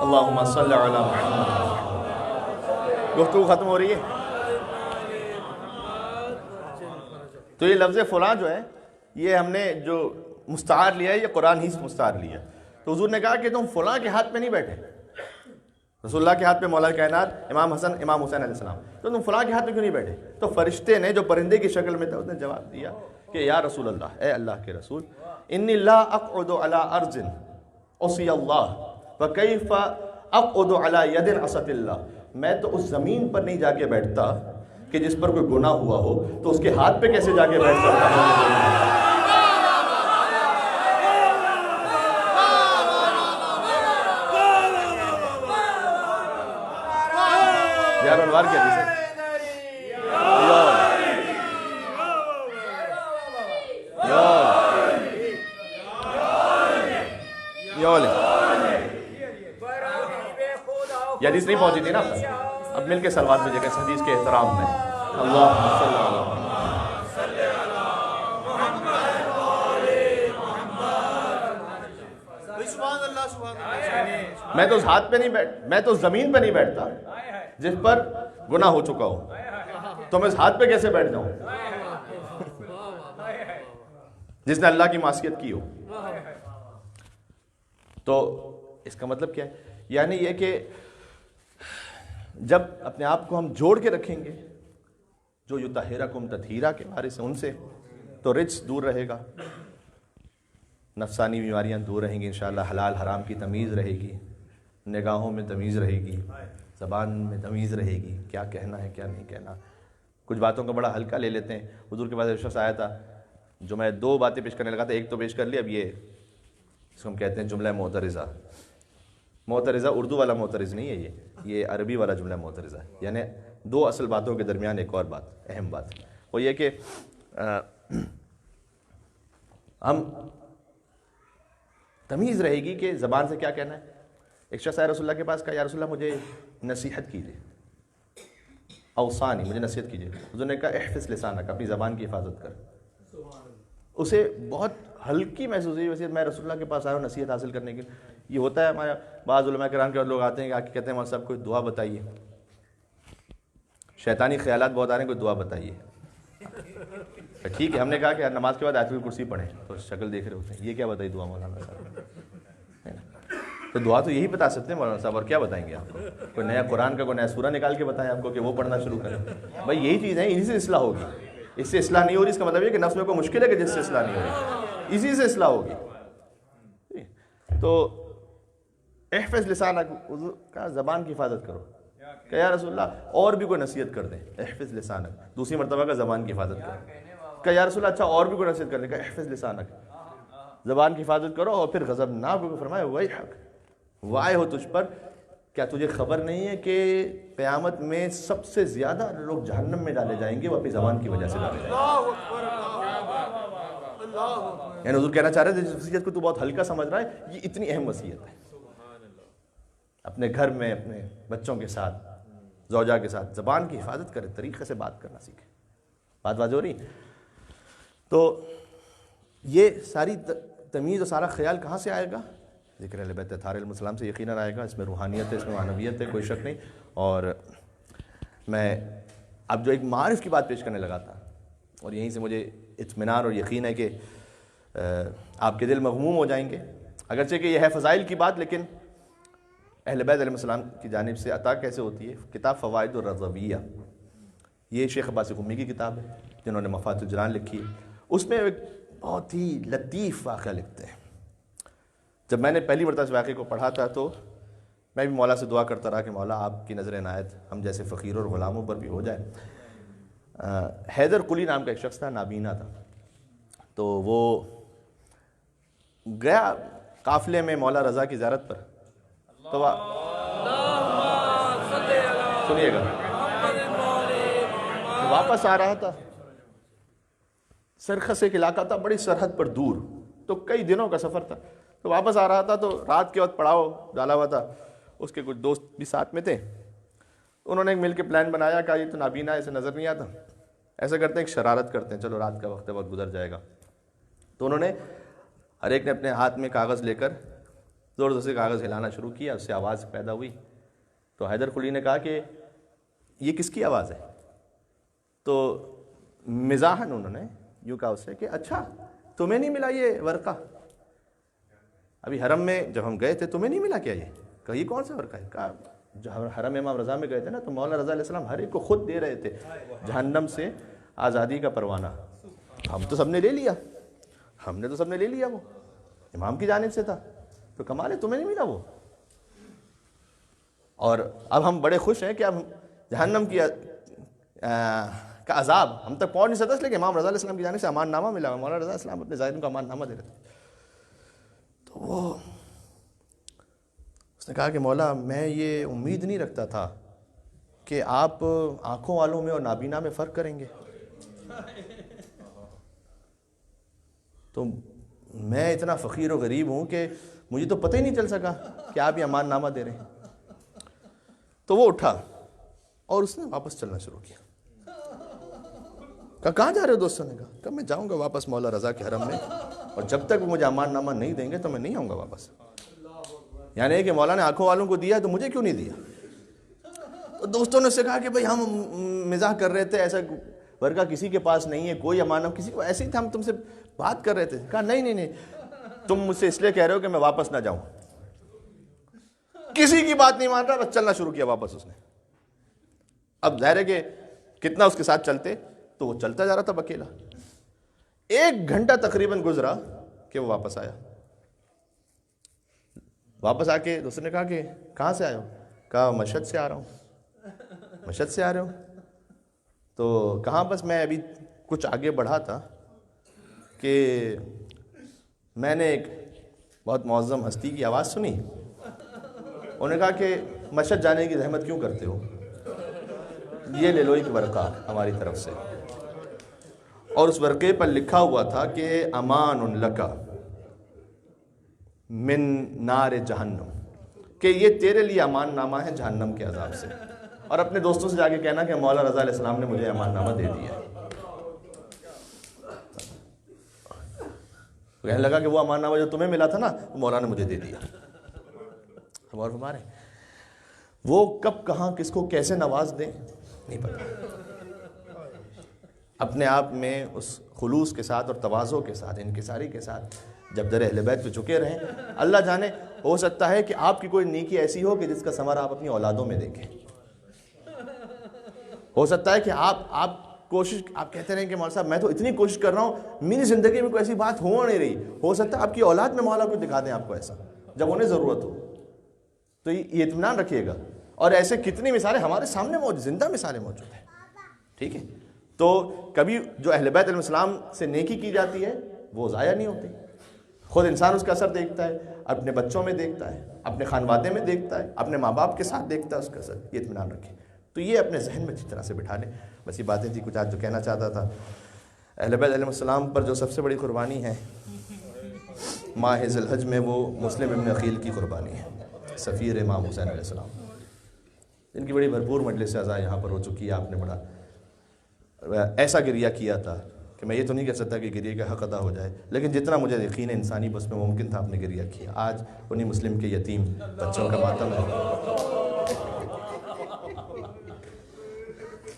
اللہم صلی علی محمد. گفتگو ختم ہو رہی ہے. تو یہ لفظ فلاں جو ہے یہ ہم نے جو مستعار لیا ہے، یہ قرآن ہی مستعار لیا. تو حضور نے کہا کہ تم فلاں کے ہاتھ پہ نہیں بیٹھے، رسول اللہ کے ہاتھ پہ مولا کائنات امام حسن امام حسین علیہ السلام، تو تم فلاں کے ہاتھ پہ کیوں نہیں بیٹھے؟ تو فرشتے نے جو پرندے کی شکل میں تھا اس نے جواب دیا کہ یا رسول اللہ، اے اللہ کے رسول، انی لا اقعد علی ارض عصی اللہ فکیف اقعد علی ید عصت اللہ، میں تو اس زمین پر نہیں جا کے بیٹھتا کہ جس پر کوئی گناہ ہوا ہو، تو اس کے ہاتھ پہ کیسے جا کے بیٹھ سکتا ہوں؟ یار انوار کی حدیث ہے. یہ حدیث نہیں پہنچی تھی نا، اب مل کے سلوات بھیجے گا اس حدیث کے احترام میں. اللہ میں تو اس ہاتھ پہ نہیں میں تو زمین پہ نہیں بیٹھتا جس پر گناہ ہو چکا ہو، تو میں اس ہاتھ پہ کیسے بیٹھ جاؤں جس نے اللہ کی معصیت کی ہو؟ تو اس کا مطلب کیا ہے؟ یعنی یہ کہ جب اپنے آپ کو ہم جوڑ کے رکھیں گے جو یطہرکم تطہیرا کے بارے سے، ان سے تو رجس دور رہے گا، نفسانی بیماریاں دور رہیں گی انشاءاللہ، حلال حرام کی تمیز رہے گی، نگاہوں میں تمیز رہے گی، زبان میں تمیز رہے گی، کیا کہنا ہے کیا نہیں کہنا۔ کچھ باتوں کا بڑا ہلکا لے لیتے ہیں۔ حضور کے پاس ایک شخص آیا تھا جو میں 2 باتیں پیش کرنے لگا تھا، ایک تو پیش کر لی، اب یہ اس کو ہم کہتے ہیں جملہ معترضہ۔ معترضہ اردو والا معترض نہیں ہے، یہ عربی والا جملہ معترضہ ہے، یعنی 2 اصل باتوں کے درمیان ایک اور بات، اہم بات، وہ یہ کہ ہم تمیز رہے گی کہ زبان سے کیا کہنا ہے۔ ایک شخص آیا رسول اللہ کے پاس، کہا یا رسول اللہ مجھے نصیحت کیجیے، اوصانی، مجھے نصیحت کیجیے۔ حضور نے کہا احفظ لسانک، اپنی زبان کی حفاظت کر۔ اسے بہت ہلکی محسوس ہوئی، ویسے میں رسول اللہ کے پاس آیا ہوں نصیحت حاصل کرنے کے لیے۔ یہ ہوتا ہے ہمارا، بعض علماء کرام کے لوگ آتے ہیں کہ کہتے ہیں مولوی صاحب کوئی دعا بتائیے، شیطانی خیالات بہت آ رہے ہیں، کوئی دعا بتائیے۔ ٹھیک ہے، ہم نے کہا کہ نماز کے بعد آیت الکرسی پڑھیں، تو شکل دیکھ رہے ہوتے ہیں یہ کیا بتائی دعا مولانا صاحب، تو دعا تو یہی بتا سکتے ہیں مولانا صاحب، اور کیا بتائیں گے آپ کو؟ کوئی نیا قرآن کا کوئی نیا سورہ نکال کے بتائیں آپ کو کہ وہ پڑھنا شروع کریں؟ بھائی یہی چیز ہے، اسی سے اصلاح ہوگی۔ اس سے اصلاح نہیں ہو رہی، اس کا مطلب یہ کہ نفس میں کوئی مشکل ہے کہ جس سے اصلاح نہیں ہو رہی، اسی سے اصلاح ہوگی۔ تو احفظ لسانک، کہا زبان کی حفاظت کرو۔ کہ یا رسول اللہ اور بھی کوئی نصیحت کر دیں، احفظ لسانک، دوسری مرتبہ کا زبان کی حفاظت کرو۔ کہ یا رسول اللہ اچھا اور بھی کوئی نصیحت کر دیں، کہ احفظ لسانک، زبان کی حفاظت کرو۔ اور پھر غضبناک کو فرمایا ویحک، وائے ہو تجھ پر، کیا تجھے خبر نہیں ہے کہ قیامت میں سب سے زیادہ لوگ جہنم میں ڈالے جائیں گے وہ اپنی زبان کی وجہ سے ڈالے جائیں گے۔ یعنی حضور کہنا چاہ رہے تھے جس وصیت کو تو بہت ہلکا سمجھ رہا ہے، یہ اتنی اہم وصیت ہے۔ اپنے گھر میں اپنے بچوں کے ساتھ، زوجہ کے ساتھ زبان کی حفاظت کرے، طریقے سے بات کرنا سیکھے۔ بات واضح ہو رہی؟ تو یہ ساری تمیز اور سارا خیال کہاں سے آئے گا؟ ذکر اہل بیت اطہار علیہم السلام سے یقیناً آئے گا۔ اس میں روحانیت ہے، اس میں معنویت ہے، کوئی شک نہیں۔ اور میں اب جو ایک معارف کی بات پیش کرنے لگا تھا، اور یہیں سے مجھے اطمینان اور یقین ہے کہ آپ کے دل مغموم ہو جائیں گے، اگرچہ کہ یہ ہے فضائل کی بات، لیکن اہل بیت علیہ السلام کی جانب سے عطا کیسے ہوتی ہے۔ کتاب فوائد الرضویہ، یہ شیخ عباس قمی کی کتاب ہے جنہوں نے مفاتیح الجنان لکھی ہے۔ اس میں ایک بہت ہی لطیف واقعہ لکھتے ہیں۔ جب میں نے پہلی مرتبہ اس واقعے کو پڑھا تھا تو میں بھی مولا سے دعا کرتا رہا کہ مولا آپ کی نظر عنایت ہم جیسے فقیروں اور غلاموں پر بھی ہو جائے۔ حیدر قلی نام کا ایک شخص تھا، نابینا تھا، تو وہ گیا قافلے میں مولا رضا کی زیارت پر، تو سنیے گا، واپس آ رہا تھا، سرخس ایک علاقہ تھا بڑی سرحد پر دور، تو کئی دنوں کا سفر تھا، تو واپس آ رہا تھا تو رات کے وقت پڑاؤ ڈالا ہوا تھا، اس کے کچھ دوست بھی ساتھ میں تھے، انہوں نے مل کے پلان بنایا کہ یہ تو نابینا ہے، اسے نظر نہیں آتا، ایسا کرتے ہیں ایک شرارت کرتے ہیں، چلو رات کا وقت گزر جائے گا۔ تو انہوں نے ہر ایک نے اپنے ہاتھ میں کاغذ لے کر زور زور سے کاغذ ہلانا شروع کیا، اس سے آواز پیدا ہوئی۔ تو حیدر قلی نے کہا کہ یہ کس کی آواز ہے؟ تو مزاحن انہوں نے یوں کہا اس سے کہ اچھا تمہیں نہیں ملا یہ ورقہ؟ ابھی حرم میں جب ہم گئے تھے تمہیں نہیں ملا کیا یہ؟ کہا یہ کون سا ورقہ ہے؟ کہا جب حرم امام رضا میں گئے تھے نا تو مولا رضا علیہ السلام ہر ایک کو خود دے رہے تھے جہنم سے آزادی کا پروانہ، ہم تو سب نے لے لیا، ہم نے تو سب نے لے لیا، وہ امام کی جانب سے تھا، تو کمال ہے تمہیں نہیں ملا وہ؟ اور اب ہم بڑے خوش ہیں کہ اب جہنم کی کا عذاب ہم تک پہنچ نہیں سکتا، اس لیے کہ امام رضا علیہ السلام کی جانب سے امان نامہ ملا، مولا رضا علیہ السلام اپنے زائرین کو امان نامہ دے رہے تھے۔ تو وہ اس نے کہا کہ مولا میں یہ امید نہیں رکھتا تھا کہ آپ آنکھوں والوں میں اور نابینا میں فرق کریں گے، تو میں اتنا فقیر و غریب ہوں کہ مجھے تو پتہ ہی نہیں چل سکا کہ آپ یہ امان نامہ دے رہے ہیں۔ تو وہ اٹھا اور اس نے واپس چلنا شروع کیا۔ کہاں جا رہے ہو دوستوں نے کہا میں جاؤں گا واپس مولا رضا کے حرم میں، اور جب تک وہ مجھے امان نامہ نہیں دیں گے تو میں نہیں آؤں گا واپس۔ یعنی کہ مولا نے آنکھوں والوں کو دیا تو مجھے کیوں نہیں دیا؟ تو دوستوں نے اس سے کہا کہ بھائی ہم مزاح کر رہے تھے، ایسا ورقہ کسی کے پاس نہیں ہے، کوئی امانت کسی کو، ایسے ہی تھا، ہم تم سے بات کر رہے تھے۔ کہا نہیں، تم مجھ سے اس لیے کہہ رہے ہو کہ میں واپس نہ جاؤں۔ کسی کی بات نہیں مان رہا، بس چلنا شروع کیا واپس اس نے۔ اب ظاہر ہے کہ کتنا اس کے ساتھ چلتے، تو وہ چلتا جا رہا تھا اکیلا۔ 1 گھنٹہ تقریباً گزرا کہ وہ واپس آیا۔ واپس آ کے دوسرے نے کہا کہ کہاں سے آئے ہو؟ کہا مشہد سے آ رہا ہوں۔ مشہد سے آ رہے ہو؟ تو کہاں؟ بس میں ابھی کچھ آگے بڑھا تھا کہ میں نے ایک بہت معظم ہستی کی آواز سنی۔ انہوں نے کہا کہ مشہد جانے کی زحمت کیوں کرتے ہو؟ یہ لے لو ایک ورقہ ہماری طرف سے، اور اس ورقے پر لکھا ہوا تھا کہ امان لکا من نار جہنم، کہ یہ تیرے لیے امان نامہ ہے جہنم کے عذاب سے، اور اپنے دوستوں سے جا کے کہنا کہ مولا رضا علیہ السلام نے مجھے امان نامہ دے دیا ہے۔ کہنے لگا کہ وہ امان نامہ جو تمہیں ملا تھا نا، وہ مولا نے مجھے دے دیا۔ اور ہمارے وہ کب کہاں کس کو کیسے نواز دیں نہیں پتا۔ اپنے آپ میں اس خلوص کے ساتھ اور تواضع کے ساتھ، انکساری کے ساتھ جب در اہل بیت پہ جھکے رہیں، اللہ جانے ہو سکتا ہے کہ آپ کی کوئی نیکی ایسی ہو کہ جس کا ثمر آپ اپنی اولادوں میں دیکھیں۔ ہو سکتا ہے کہ آپ کوشش، آپ کہتے رہیں کہ مولا صاحب میں تو اتنی کوشش کر رہا ہوں، میری زندگی میں کوئی ایسی بات ہو نہیں رہی، ہو سکتا ہے آپ کی اولاد میں مولا کو دکھا دیں آپ کو ایسا جب انہیں ضرورت ہو۔ تو یہ اطمینان رکھیے گا۔ اور ایسے کتنی مثالیں ہمارے سامنے موجود، زندہ مثالیں موجود ہیں، ٹھیک ہے؟ تو کبھی جو اہل بیت علیہ السلام سے نیکی کی جاتی ہے وہ ضائع نہیں ہوتی۔ خود انسان اس کا اثر دیکھتا ہے، اپنے بچوں میں دیکھتا ہے، اپنے خانوادے میں دیکھتا ہے، اپنے ماں باپ کے ساتھ دیکھتا ہے اس کا اثر۔ یہ اطمینان رکھیں۔ تو یہ اپنے ذہن میں اچھی طرح سے بٹھا لیں۔ بس یہ باتیں تھی کچھ آج جو کہنا چاہتا تھا۔ اہل بیت علیہ السلام پر جو سب سے بڑی قربانی ہے ماہ ذی الحج میں، وہ مسلم ابن عقیل کی قربانی ہے، سفیر امام حسین علیہ السلام، ان کی بڑی بھرپور مجلس عزا یہاں پر ہو چکی ہے۔ آپ نے بڑا ایسا گریہ کیا تھا کہ میں یہ تو نہیں کہہ سکتا کہ گریہ کا حق ادا ہو جائے، لیکن جتنا مجھے یقین انسانی بس میں ممکن تھا آپ نے گریہ کیا۔ آج انہی مسلم کے یتیم بچوں کا ماتم ہے۔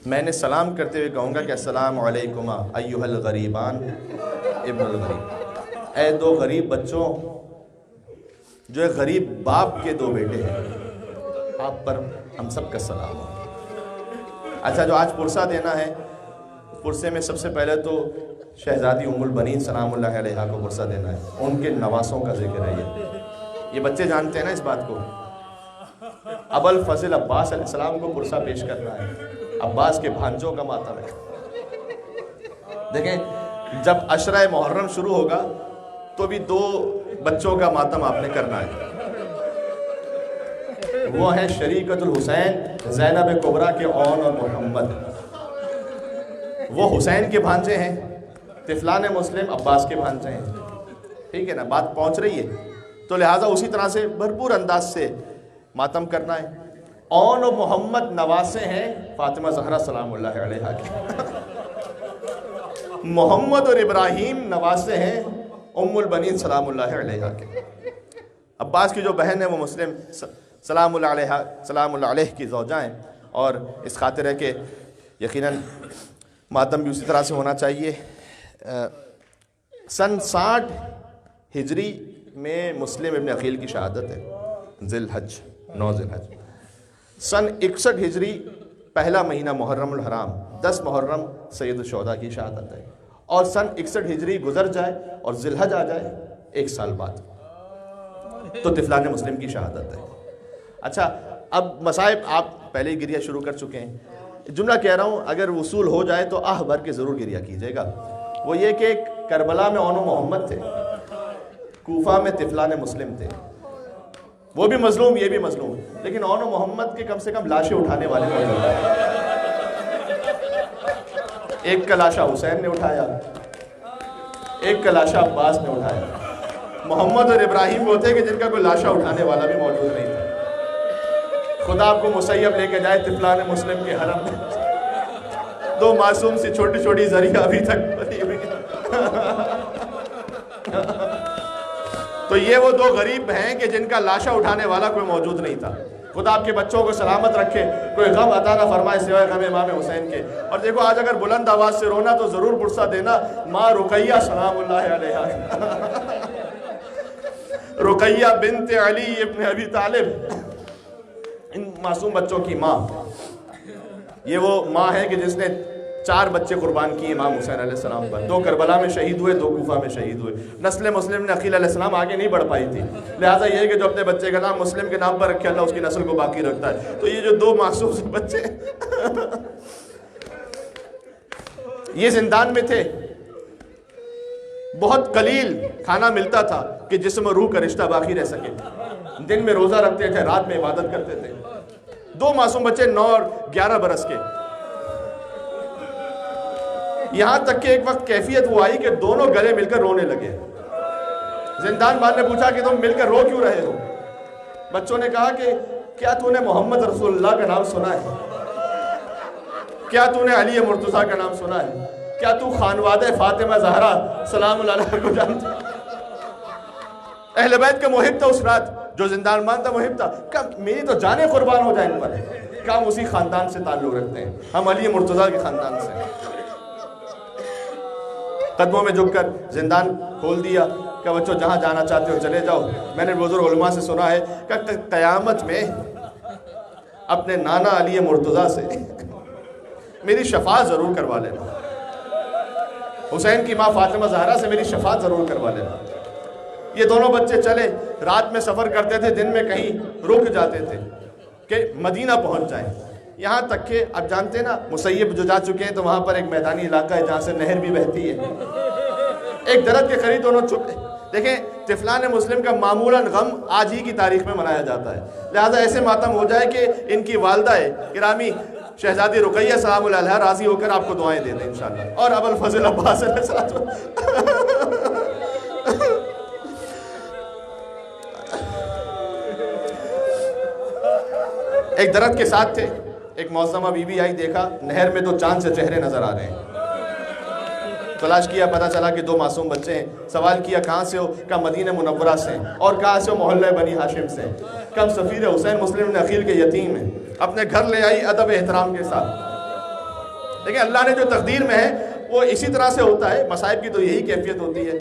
میں نے سلام کرتے ہوئے کہوں گا کہ السلام علیکم ایھا الغریبان ابن الغریب، اے 2 غریب بچوں جو ایک غریب باپ کے 2 بیٹے ہیں، آپ پر ہم سب کا سلام ہو۔ اچھا، جو آج پرسہ دینا ہے، پرسے میں سب سے پہلے تو شہزادی ام البنین سلام اللہ علیہا کو پرسہ دینا ہے، ان کے نواسوں کا ذکر ہے۔ یہ بچے جانتے ہیں نا اس بات کو۔ ابو الفضل عباس علیہ السلام کو پرسہ پیش کرنا ہے، عباس کے بھانجوں کا ماتم ہے۔ دیکھیں، جب عشرہ محرم شروع ہوگا تو بھی 2 بچوں کا ماتم آپ نے کرنا ہے۔ وہ ہیں شریکت الحسین زینب کبریٰ کے اون اور محمد، وہ حسین کے بھانجے ہیں، طفلان مسلم عباس کے بھانجے ہیں، ٹھیک ہے نا؟ بات پہنچ رہی ہے؟ تو لہٰذا اسی طرح سے بھرپور انداز سے ماتم کرنا ہے۔ اون و محمد نواسے ہیں فاطمہ زہرا سلام اللہ علیہا کے، محمد اور ابراہیم نواسے ہیں ام البنین سلام اللہ علیہا کے۔ عباس کی جو بہن ہے وہ مسلم سلام اللہ علیہ کی زوجہ ہیں، اور اس خاطر ہے کہ یقیناً ماتم بھی اسی طرح سے ہونا چاہیے۔ سن 60 ہجری میں مسلم ابن عقیل کی شہادت ہے، ذی الحج 9 ذی الحج۔ سن 61 ہجری پہلا مہینہ محرم الحرام 10 محرم سید الشہداء کی شہادت ہے، اور سن 61 ہجری گزر جائے اور ذی الحج آ جائے 1 سال بعد تو طفلان مسلم کی شہادت ہے۔ اچھا، اب مصائب آپ پہلے ہی گریہ شروع کر چکے ہیں، جملہ کہہ رہا ہوں اگر وصول ہو جائے تو آہ بھر کے ضرور گریہ کیجیے گا۔ وہ یہ کہ کربلا میں اون و محمد تھے، کوفہ میں طفلان مسلم تھے، وہ بھی مظلوم یہ بھی مظلوم، لیکن اون و محمد کے کم سے کم لاشیں اٹھانے والے موجود ہیں۔ ایک کا لاشا حسین نے اٹھایا، ایک کا لاشا عباس نے اٹھایا۔ محمد اور ابراہیم وہ تھے کہ جن کا کوئی لاشا اٹھانے والا بھی موجود نہیں تھا۔ خدا آپ کو مسیب لے کے جائے طفلان مسلم کے حرم میں، 2 معصوم سی چھوٹی چھوٹی ذریعہ ابھی تک بنی ہوئی۔ تو تو یہ وہ دو غریب ہیں کہ جن کا لاشا اٹھانے والا کوئی موجود نہیں تھا. خدا آپ کے بچوں کو سلامت رکھے, کوئی غم عطا نہ فرمائے سوائے غم امام حسین کے. اور دیکھو آج اگر بلند آواز سے رونا تو ضرور پرسہ دینا, ماں رقیہ سلام اللہ علیہا, رقیہ بنت علی ابن ابی طالب, ان معصوم بچوں کی ماں. یہ وہ ماں ہے کہ جس نے 4 بچے قربان کیے امام حسین علیہ السلام پر. 2 کربلا میں شہید ہوئے, 2 کوفہ میں شہید ہوئے. نسل مسلم نے عقیل علیہ السلام آگے نہیں بڑھ پائی تھی, لہٰذا یہ ہے کہ جو اپنے بچے کا نام مسلم کے نام پر رکھے اللہ اس کی نسل کو باقی رکھتا ہے. تو یہ جو 2 معصوم سے بچے یہ زندان میں تھے. بہت قلیل کھانا ملتا تھا کہ جسم و روح کا رشتہ باقی رہ سکے. دن میں روزہ رکھتے تھے, رات میں عبادت کرتے تھے. 2 معصوم بچے 9 اور 11 برس کے. یہاں تک کہ ایک وقت کیفیت وہ آئی کہ دونوں گلے مل کر رونے لگے. زندان بان نے پوچھا کہ تم مل کر رو کیوں رہے ہو؟ بچوں نے کہا کہ کیا تو نے محمد رسول اللہ کا نام سنا ہے؟ کیا تو نے علی مرتضیٰ کا نام سنا ہے؟ کیا تو خانوادہ فاطمہ زہرا سلام اللہ علیہ کو جانتا؟ اہل بیت کا محب تھا اس رات, جو زندان بان تھا محب تھا. کہ میری تو جانیں قربان ہو جائیں ان پر, کہ ہم اسی خاندان سے تعلق رکھتے ہیں, ہم علی مرتضیٰ کے خاندان سے. قدموں میں جھک کر زندان کھول دیا کہ بچوں جہاں جانا چاہتے ہو چلے جاؤ. میں نے بزرگ علماء سے سنا ہے کہ قیامت میں اپنے نانا علی مرتضیٰ سے میری شفاعت ضرور کروا لینا, حسین کی ماں فاطمہ زہرا سے میری شفاعت ضرور کروا لینا. یہ دونوں بچے چلے, رات میں سفر کرتے تھے, دن میں کہیں رک جاتے تھے کہ مدینہ پہنچ جائیں. یہاں تک کہ اب جانتے نا مسیب جو جا چکے ہیں تو وہاں پر ایک میدانی علاقہ ہے جہاں سے نہر بھی بہتی ہے. ایک درخت کے قریب دونوں چھپے. دیکھیں طفلان مسلم کا معمولاً غم آج ہی کی تاریخ میں منایا جاتا ہے, لہذا ایسے ماتم ہو جائے کہ ان کی والدہ گرامی شہزادی رقیہ سلام اللہ علیہا راضی ہو کر آپ کو دعائیں دے دیں انشاءاللہ. اور ابو الفضل عباس علیہ السلام ایک درخت کے ساتھ تھے. ایک معظمہ بی بی آئی, دیکھا نہر میں تو چاند سے چہرے نظر آ رہے ہیں. تلاش کیا, پتہ چلا کہ 2 معصوم بچے ہیں. سوال کیا کہاں سے ہو؟ کہا مدینہ منورہ سے. اور کہاں سے ہو؟ محلہ بنی ہاشم سے. کہا سفیر حسین مسلم بن عقیل کے یتیم ہیں. اپنے گھر لے آئی ادب احترام کے ساتھ. لیکن اللہ نے جو تقدیر میں ہے وہ اسی طرح سے ہوتا ہے. مصائب کی تو یہی کیفیت ہوتی ہے.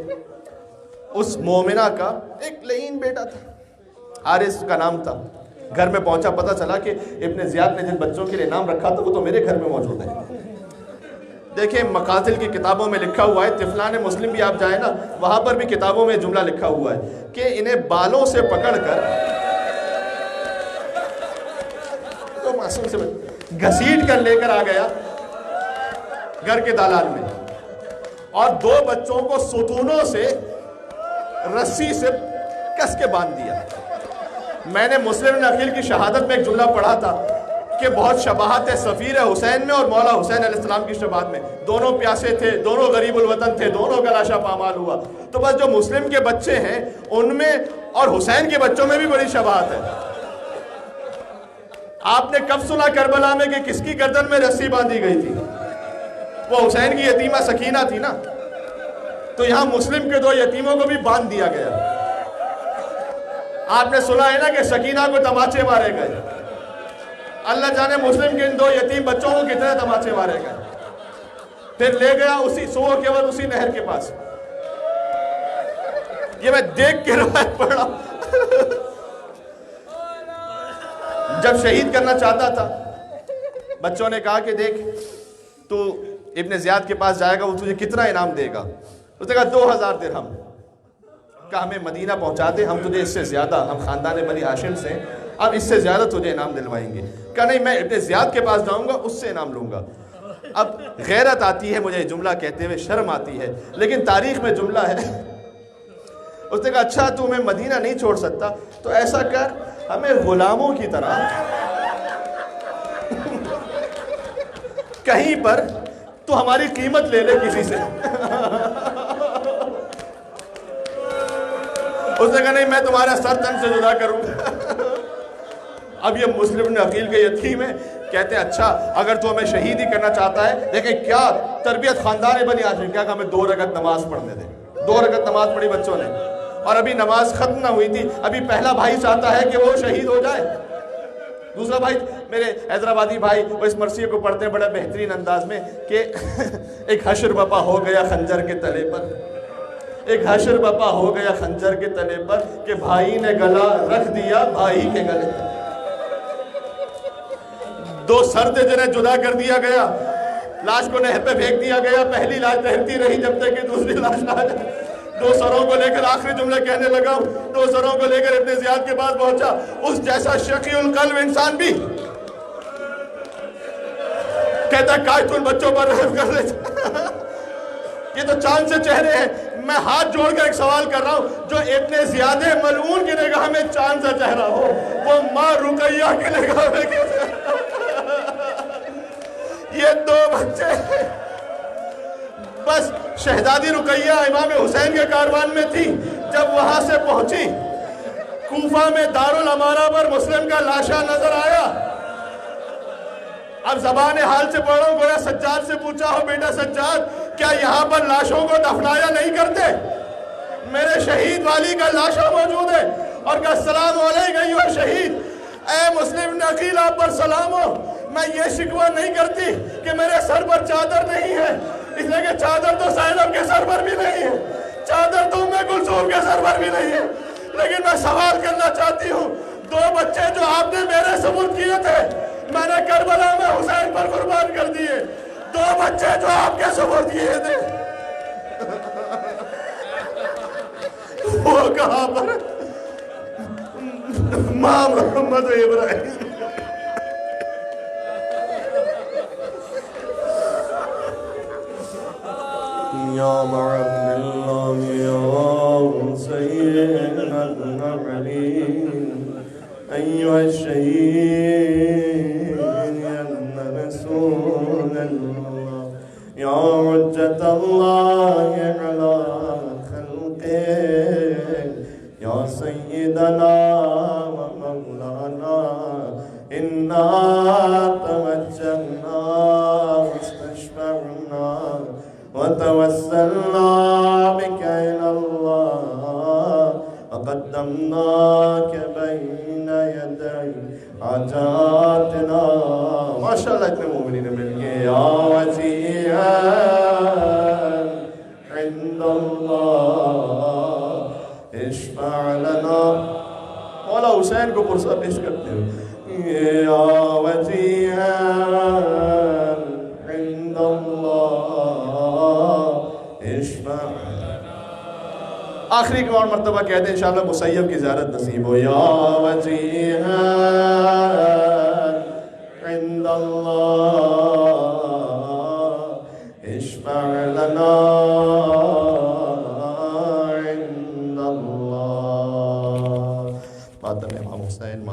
اس مومنہ کا ایک لعین بیٹا تھا, حارث کا نام تھا. گھر میں پہنچا, پتہ چلا کہ ابن زیاد نے جن بچوں کے لیے نام رکھا تھا وہ تو میرے گھر میں موجود ہے. دیکھیں مقاتل کی کتابوں میں لکھا ہوا ہے, طفلان مسلم بھی آپ جائیں نا وہاں پر بھی کتابوں میں جملہ لکھا ہوا ہے کہ انہیں بالوں سے پکڑ کر تو معصوم سے گھسیٹ کر لے کر آ گیا گھر کے دالان میں, اور 2 بچوں کو ستونوں سے رسی سے کس کے باندھ دیا. میں نے مسلم بن عقیل کی شہادت میں ایک جملہ پڑھا تھا کہ بہت شباہت ہے سفیر حسین میں اور مولا حسین علیہ السلام کی شباہت میں. دونوں پیاسے تھے, دونوں غریب الوطن تھے, دونوں کا لاشا پامال ہوا. تو بس جو مسلم کے بچے ہیں ان میں اور حسین کے بچوں میں بھی بڑی شباہت ہے. آپ نے کب سنا کربلا میں کہ کس کی گردن میں رسی باندھی گئی تھی؟ وہ حسین کی یتیمہ سکینہ تھی نا. تو یہاں مسلم کے 2 یتیموں کو بھی باندھ دیا گیا. آپ نے سنا ہے نا کہ سکینہ کو تماچے مارے گئے. اللہ جانے مسلم کے ان 2 یتیم بچوں کو کتنے تماچے مارے گئے. پھر لے گیا اسی صبح کے وقت اسی نہر کے پاس. یہ میں دیکھ کے روایت پڑھ رہا ہوں. جب شہید کرنا چاہتا تھا بچوں نے کہا کہ دیکھ تو ابن زیاد کے پاس جائے گا, وہ تجھے کتنا انعام دے گا؟ اس نے کہا 2000 درہم. کہ ہمیں مدینہ پہنچا دے, ہم تجھے اس سے زیادہ, ہم خاندان بنی ہاشم سے, اب اس سے زیادہ تجھے انعام دلوائیں گے. کہ نہیں میں ابن زیاد کے پاس جاؤں گا, اس سے انعام لوں گا. اب غیرت آتی ہے مجھے جملہ کہتے ہوئے, شرم آتی ہے, لیکن تاریخ میں جملہ ہے. اس نے کہا اچھا تو ہمیں مدینہ نہیں چھوڑ سکتا تو ایسا کر, ہمیں غلاموں کی طرح کہیں پر تو ہماری قیمت لے لے کسی سے. اس نے کہا نہیں میں تمہارا سر تن سے جدا کروں. اب یہ مسلم بن عقیل کے یتیم ہے, کہتے ہیں اچھا اگر تو ہمیں شہید ہی کرنا چاہتا ہے, دیکھیں کیا تربیت خاندان بنی ہاشم. کیا کہ ہمیں 2 رکعت نماز پڑھنے دیں. 2 رکعت نماز پڑھی بچوں نے. اور ابھی نماز ختم نہ ہوئی تھی، ابھی پہلا بھائی چاہتا ہے کہ وہ شہید ہو جائے، دوسرا بھائی میرے حیدرآبادی بھائی وہ اس مرثیے کو پڑھتے ہیں بڑا بہترین انداز میں کہ ایک حشر بپا ہو گیا خنجر کے تلے پر، ایک حشر بپا ہو گیا خنجر کے تلے پر کہ بھائی نے گلا رکھ دیا بھائی کے گلے پر، دو سر تھے جنہیں جدا کر دیا گیا، لاش کو نہر پہ پھینک دیا گیا، پہلی لاش تیرتی رہی جب تک کہ دوسری لاش نہ آ جائے، دو سروں کو لے کر آخری جملے کہنے لگا ہوں، دو سروں کو لے کر ابن زیاد کے پاس پہنچا، اس جیسا شقی القلب انسان بھی کہتا ہے کاش تم بچوں پر رحم کر لیتا، یہ تو چاند سے چہرے ہیں، میں ہاتھ جوڑ کر ایک سوال کر رہا ہوں، جو ابن زیاد ملعون کی نگاہ میں چاند سے چہرہ ہو، وہ ماں رقیہ کی نگاہ میں کیسے؟ یہ دو بچے بس شہزادی رقیہ امام حسین کے کاروان میں تھی، جب وہاں سے پہنچی کوفہ میں دارالامارہ پر مسلم کا لاشا نظر آیا، اب زبان حال سے پڑھ رہا ہوں، گویا سجاد سے پوچھا ہو بیٹا سجاد کیا یہاں پر لاشوں کو دفنایا نہیں کرتے؟ میرے شہید والی کا لاشا موجود ہے، اور کہا السلام علیکم ایھا شہید، اے مسلم نقیل آپ پر سلام ہو، میں یہ شکوہ نہیں کرتی کہ میرے سر پر چادر نہیں ہے، اس لیے کہ چادر تو زینب کے سر پر بھی نہیں ہے، چادر تو ام کلثوم کے سر پر بھی نہیں ہے، لیکن میں سوال کرنا چاہتی ہوں، دو بچے جو آپ نے میرے سپرد کیے تھے میں نے کربلا میں حسین پر قربان کر دیے، دو بچے جو آپ کے سپرد کیے تھے وہ کہاں پر؟ ماں محمد ابراہیم۔ یا عبد اللہ یا سیدنا علی ایھا الشہید یا رسول اللہ یا حجت اللہ علی خلقہ یا سیدنا و مولانا انا توجہنا واستشفعنا وتوسلنا بك إلى الله وقدمناك بين يدي حاجاتنا ما شاء الله اتنے مومنین مل گئے یا وجیہا عند اللہ اشفع لنا مولا حسین کو پرسہ پیش کرتے ہیں یا وجیہا عند اللہ آخری ایک اور مرتبہ کہتے ہیں انشاءاللہ مسیب کی زیارت نصیب ہو یا وجیہا عند اللہ اشفع لنا عند اللہ ماتم امام حسین